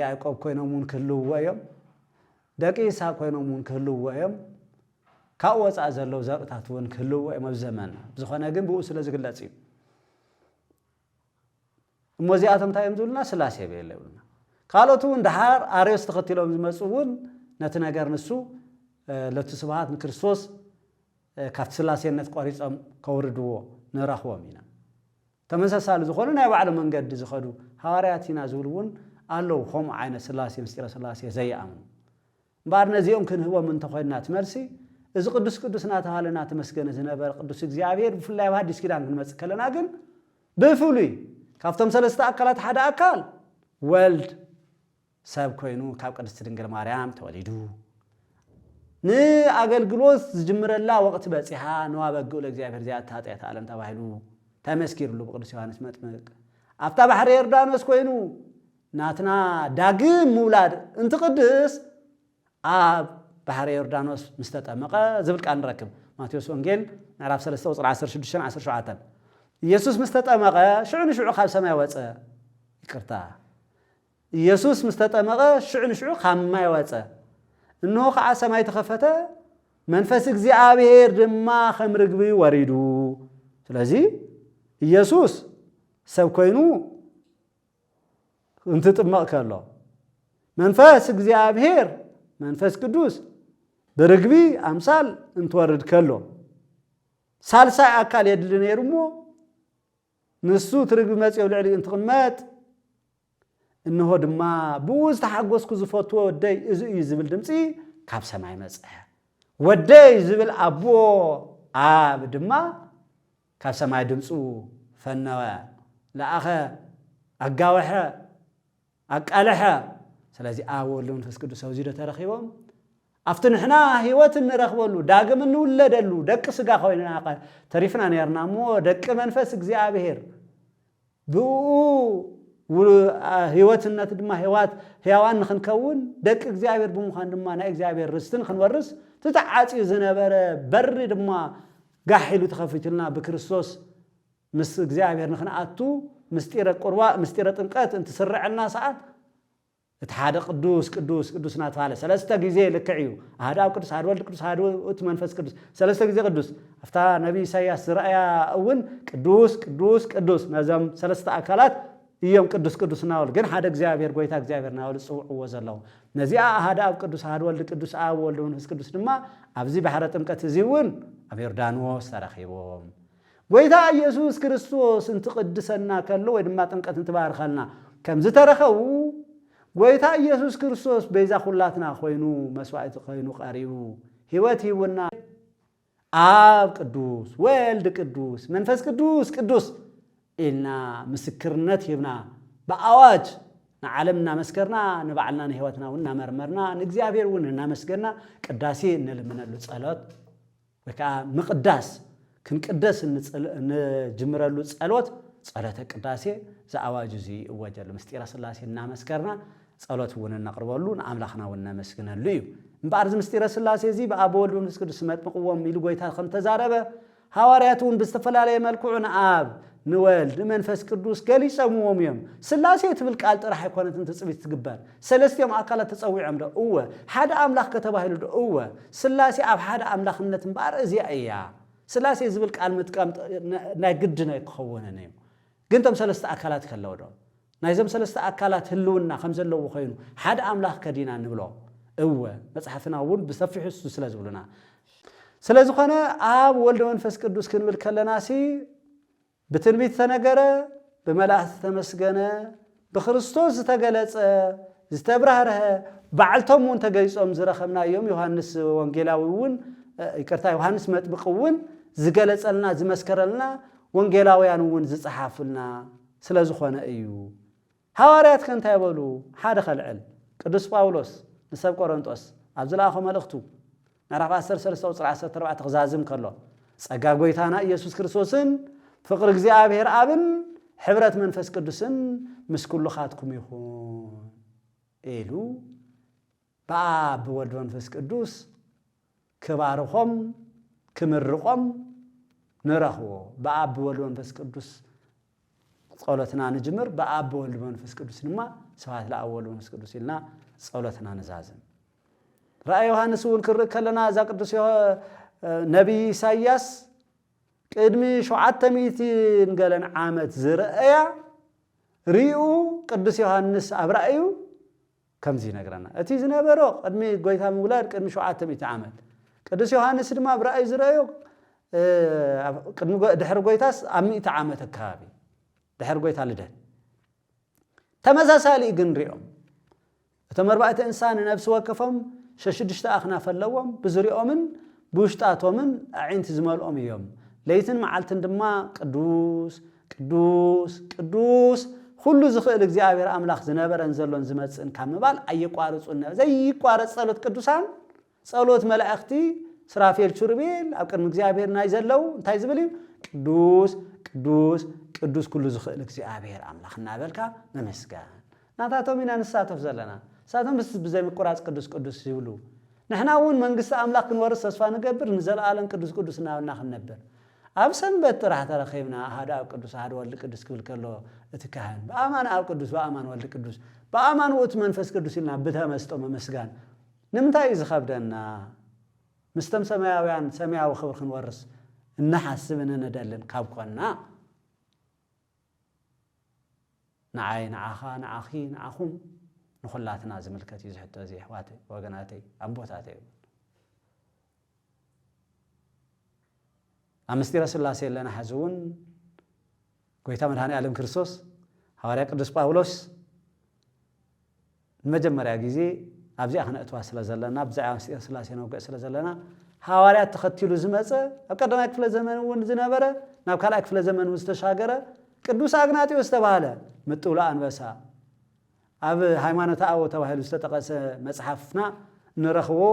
يعقوب كوينو مون كلو ويوم ذاكي إسحاق كوينو مون كلو ويوم كاوص أزلو زاقتاتون كلو ويوم بزمان بزخنا جنب وصل زقلاتي موزياتهم تايم زولنا سلاسي بيلولنا قالوا تون دحار أريوس تختلهم زمسؤون نتناجر نسو لتسبحات من كريستوس كافت سلاسي نتقاريس أم كوردو نراخوا مينا تمسا سال زخوننا يبعد من قد زخدو هارياتنا زولون قالوا هم عين سلاسي مستير سلاسي زي أمن بعدنا زي يمكن هو من تخيلنا تمرسي إذا قدس ناتهالنا تمسكنا زنبر قدس إجابير بفلا واحد يسكيران من مسكلنا جن بفولي كافتم سلسة أكلات حدا أكل ولد ساب كوينو كاب قدس تدنجل مريم تولدو ني أقلقلوس جمر الله وقت بسيحا نواب أقول إجابير زيادة هاتيات عالم تباهلو تمسكير له بقدس يوحنس متمك أفتح بحر يردانوس كوينو ناتنا داقم مولاد انت قدس بحر يردانوس مستتمقه زبلك أن ركب ماتيوس وانجيل نعرف سلسة وصل 10 شعاتن يسوس مستتمقه شعو خاب سماء وصه يقرتا يسوس مستتمقه شعو خما يوصه انه خا سماء تخفته منفس እግዚአብሔር ድማ خمرغبي ወሪዱ ስለዚህ ኢየሱስ ሰብ ኮይኑ እንትጥመቅ ከሎ መንፈስ እግዚአብሔር መንፈስ ቅዱስ برغبي أمثال انتورد كله سالسا أكل يدلنا يرمو نسو ترغبي مات يولعلي انتقمات إنه دما بوز تحقوس كزفوتو ودي يزبل دمسي كاب سماي مسح ودي يزبل أبو دما كاب سماي دمسو فنوا لا أخا أقاوحا أقالحا سلازي أولون فسكدو سوزيدة ترخيبهم أفتنحنا هيوات نرخبلو داقم نولدلو دك سقا خوينا تريفنا نيرنا مو دك منفس እግዚአብሔር بو هيوات النتدما هيوات هيوان نخنكون دك እግዚአብሔር بمخان دما نا እግዚአብሔር رستن خنورس تتعاصي زنبره بر دما غاحيلو تخفتلنا بكريستوس مس እግዚአብሔር نخناتو مستيره قروا مستيره طمقات انت سرعنا ساعات اتحاد قدوس ناتفاله ثلاثه غزي لكعيو احد قدوس احد ولد قدوس احد منفس قدوس ثلاثه غزي قدوس افتا نبي إساياس رأيا اون قدوس نظام ثلاثه اكلات يوم قدوس ناول ግን ሓደ እግዚአብሔር ጎይታ እግዚአብሔር ናውል ጽውዕዎ ዘለው ነዚያ አሃዳ ቅዱስ አሃድ ወልድ ቅዱስ አብ ወልድ መንፈስ ቅዱስ ድማ ኣብዚ ባሕረ ጥምቀት እዚውን ኣብ ዮርዳኖስ ተረኺቦም ጎይታ ኢየሱስ ክርስቶስ እንትቅድሰና ከሎ ወይ ድማ ጥምቀት እንትባርኸልና ከምዝ ተረኸው ጎይታ ኢየሱስ ክርስቶስ በዛ ሁላትና ኮይኑ መስዋዕት ኮይኑ ቀሪቡ ህይወት ይውና አብ ቅዱስ ወልድ ቅዱስ መንፈስ ቅዱስ إلنا مسكرنات يبنا بأواج نعلمنا مسكرنا نبعلنا نهوتنا ونا مرمرنا نجزابير ونا مسكرنا قداسي نلمنا لصلات وكا مقداس كن قداس نجمر لصلات صلاه قداسي ذا أواج زي وجل مستير سلاسي نا مسكرنا صلات ونا نقربلو املاخنا ونا مسكنا ليو بعد مستير سلاسي زي بأبول ونسكد سمات مقوم يلو غيتا خم تزاربه حوارياتون باستفلاليه ملكوعنا آب ንወልድ መንፈስ ቅዱስ ገሊጾምዎም እዮም ስላሴ ትብል ቃል ጥራሕ ኣይኮነትን ትጽቢት ትግበር ሰለስቲኦም ኣካላት ተጸዊዖም ዶ እወ ሓደ ኣምላኽ ከተባሂሉ ዶ እወ ስላሴ ኣብ ሓደ ኣምላኽነት እምበር እዚኣ እያ ስላሴ ዝብል ቃል ምጥቃም ናይ ግድና ይክኸውነን እዩ ግን ቶም ሰለስተ ኣካላት ከለዉ ዶ ናይዞም ሰለስተ ኣካላት ህልውና ከም ዘለዎ ኮይኑ ሓደ ኣምላኽ ከዲና ንብሎ እወ መጽሓፍና እውን ብሰፊሑ ስለ ዝብሉና ስለዝኾነ ኣብ ወልድ መንፈስ ቅዱስ ክንብል ከለናሲ بتنبيت تنجرة بملاحة تمسجنة بخريستوس تجلس استبرهرها بعلتهم وانتجلس أمزرا خمنا يوم يوحنس وانجيلاويون يكرتا يوحنس متبقون زجلس لنا زمسكر لنا وانجيلاويانون زصحافلنا سلازخوانا أيو حواريات كنت يقولوا حدا خلعل قدوس باولوس نسب كورنثوس أبزل أخو ملختو نعرف 10 تغزازم كله ጸጋው ጌታና ኢየሱስ ክርስቶስን ፍቅር እግዚአብሔር አብን ሕብረት መንፈስ ቅዱስን ምስኩልኻትኩም ይሁን ኢሉ በአብ ወልድ መንፈስ ቅዱስ ከባርኾም ክምርቆም ንረኽቦ በአብ ወልድ መንፈስ ቅዱስ ጸሎትና ንጅምር በአብ ወልድ መንፈስ ቅዱስ ድማ ስብሐት ለአብ ወልድ መንፈስ ቅዱስ ኢልና ጸሎትና ንዛዝም ራእይ ዮሐንስ እውን ክርከለና ዛ ቅዱስ ነቢይ ኢሳይያስ ቅድሚ 700 ገለን ዓመት ዝረአያ ሪኡ ቅዱስ ዮሐንስ አብራእዩ ከምዚ ነግረና እቲ ዝነበሮ ቅድሚ ጎይታ ምውላድ ቅድሚ 700 ዓመት ቅዱስ ዮሐንስ ድማ አብራእዩ ዝረአዩ ቅድሚ ድሕሪ ጎይታስ 100 ዓመት አካባቢ ድሕሪ ጎይታ ልደት ተመሳሳሊ ግን ሪኦም እቶም ኣርባዕተ እንስሳን ነፍሲ ወከፎም ሸሽድሽተ ኣኽናፍ ኣለዎም ብዝሪኦምን ብውሽጣቶምን ኣዒንቲ ዝመልኦም እዮም ለይትን መዓልትን ድማ ቅዱስ ቅዱስ ቅዱስ ሁሉ ዝኽእል እግዚአብሔር አምላኽ ዝነበረን ዘሎን ዝመጽእን ካብ ምባል ኣይቋርጹን ዘይቋረጽ ጸሎት ቅዱሳን ጸሎት መላእክቲ ስራፌል ቹርቤል ኣብ ቅድሚ እግዚአብሔር ናይ ዘለው እንታይ ዝብል እዩ ቅዱስ ቅዱስ ቅዱስ ኩሉ ዝኽእል እግዚአብሔር አምላኽ እናበልካ መመስገን ናታቶም ኢና ንሳተፍ ዘለና ሳቶም ብዘይ ምቁራጽ ቅዱስ ቅዱስ ይብሉ نحن أول من قصة أملاك نورث أسفان نقبر نزل عالم قدس قدس ناخذ نبر أبسن بتر حتى رخيمنا هذا قدس هذا ولد قدس كل كله اتكهن بأمان أو قدس بأمان ولد قدس بأمان وقت منفس قدس لنا بدها مستوم مسجان نمتى إذا خبرنا مستم سماويان سماو خبر نورث النحس مننا ندلن كابقنا نعي نعخا نعخي نعخم نخلاتنا زملكتي زحت زي حواتي وقناتي أبوتاتي أمستي رسول الله صلى الله عليه وسلم قويتا من هاني علم كريستوس حواري قدس باولوس المجمع يجي أبزي أخنا أتواصل زلنا أبزي أمستي رسول الله صلى الله عليه وسلم حواري تختيلو زمزة أقدم أكفل زمن ونزنبرة نبكال أكفل زمن مستشاجرة قدوس أغناتي واستبهاله متولا أنبسا أب هيمانة أو توهل استتقص مصحفنا نرخو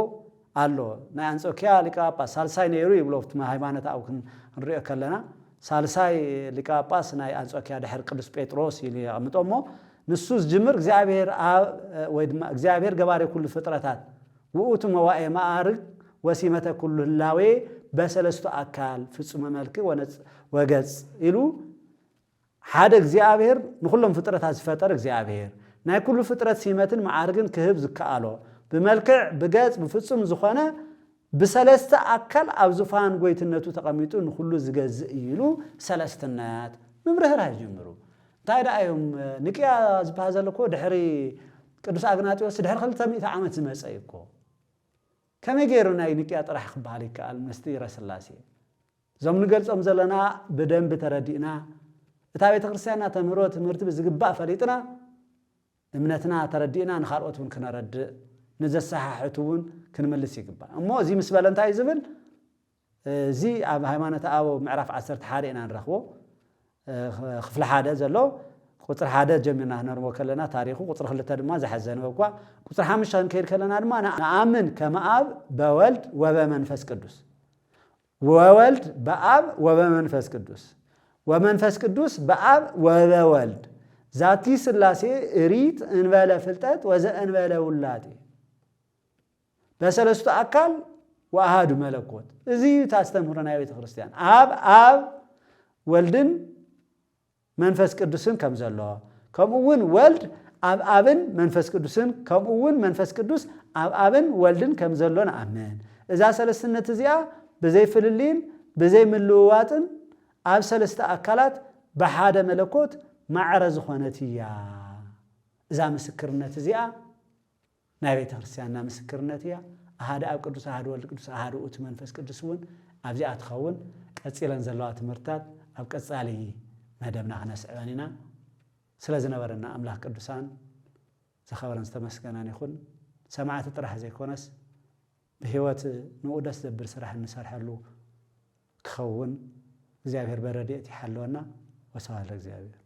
الله نانسوكيا لكابا سالساي نيرو يبلوفت ما هيمانة أو نريء كلنا سالساي لكابا ناي أنسوكيا دحر قدس بيتروس يلي عمتومو نسوس جمر እግዚአብሔር እግዚአብሔር ገባሬ ኩሉ ፍጥረታት ወኡቱ መዋኤ ማአርግ ወሲመተ ኩሉ ላዌ በሰለስቱ አካል ፍጹም መልክ ወገጽ ኢሉ ሓደ እግዚአብሔር ንኩሎም ፍጥረታት ዝፈጠረ እግዚአብሔር ናይ ኩሉ ፍጥረት ሲመትን ማዓርግን ክህብ ዝከአሎ በመልክዕ በገጽ በፍጹም ዝኾነ በሰለስተ አካል ኣብ ዙፋን ጎይትነቱ ተቀሚጡ ንኩሉ ዝገዝ ይሉ ሰለስተናት መምረህራ ጀምሩ ታይዳዮም ንቂያ ዝባዘለኮ ድሕሪ ቅዱስ አግናጢዮስ ድሕሪ 200 ዓመት ዝመጸይኮ ከመገሩ ናይ ንቂያ ጥራሕ ክባል ይካል ምስጢረ ስላሴ ዞም ንገልጾም ዘለና በደንብ ተረዲና እታ ቤተ ክርስቲያንና ተምሮ ትምህርት ብዝግባእ ፈሊጥና እምነትና ተረዲና ንኻልኦትን ክነረድ ንዘሰሓሕቱን ክንመልስ ይግባ እሞ እዚ ምስ በለንታይ ዝብል እዚ ኣብ ሃይማኖት አብ ምዕራፍ 11 ኢና ንረኽቦ ክፍለ ሓደ ዘሎ ቁጥር 1 ጀሚርና ነርሞ ከለና ታሪኹ ቁጥር 2 ድማ ዝሐዘንበኳ ቁጥር 5 ከይድ ከለና ድማ ነአምን ከመአብ በወልድ ወበመንፈስ ቅዱስ ወወልድ በአብ ወበመንፈስ ቅዱስ ወመንፈስ ቅዱስ በአብ ወበወልድ ዛቲ ስላሴ ሪት እንበለ ፍልጠት ወዘእንበለ ውላጤ በሰለስቱ አካል ወአሃዱ መለኮት እዚ ታስተምሩና ቤተ ክርስቲያን አብ ወልድን መንፈስ ቅዱስን ከም ዘሎ ከምኡውን ወልድ ኣብ አብን መንፈስ ቅዱስን ከምኡውን መንፈስ ቅዱስ ኣብ አብን ወልድን ከም ዘሎ ንኣምን እዛ ሰለስትነት እዚኣ ብዘይ ፍልሊን ብዘይ ምልውዋጥን ኣብ ሰለስተ አካላት በሓደ መለኮት ማዕረ ዝኾነት እያ እዛ ምስክርነት እዚኣ ናይ ቤተ ክርስቲያንና ምስክርነት እያ ኣሃደ ኣብ ቅዱስ ኣሃደ ወልድ ቅዱስ ኣሃደ ውእቱ መንፈስ ቅዱስ እውን ኣብዚኣ ትኸውን ቀፂለን ዘለዋ ትምህርታት ኣብ ቀጻሊ መደብና ክነስዕበን ኢና ስለ ዝነበረና ኣምላኽ ቅዱሳን ዝኸበረን ዝተመስገነን ይኹን ሰማዕቲ ጥራሕ ዘይኮነስ ብህይወት ንኡ ደስ ዘብል ስራሕ እንሰርሐሉ ክኸውን እግዚአብሔር በረድኤት ይሓልወና ወሰብሐት ለእግዚአብሔር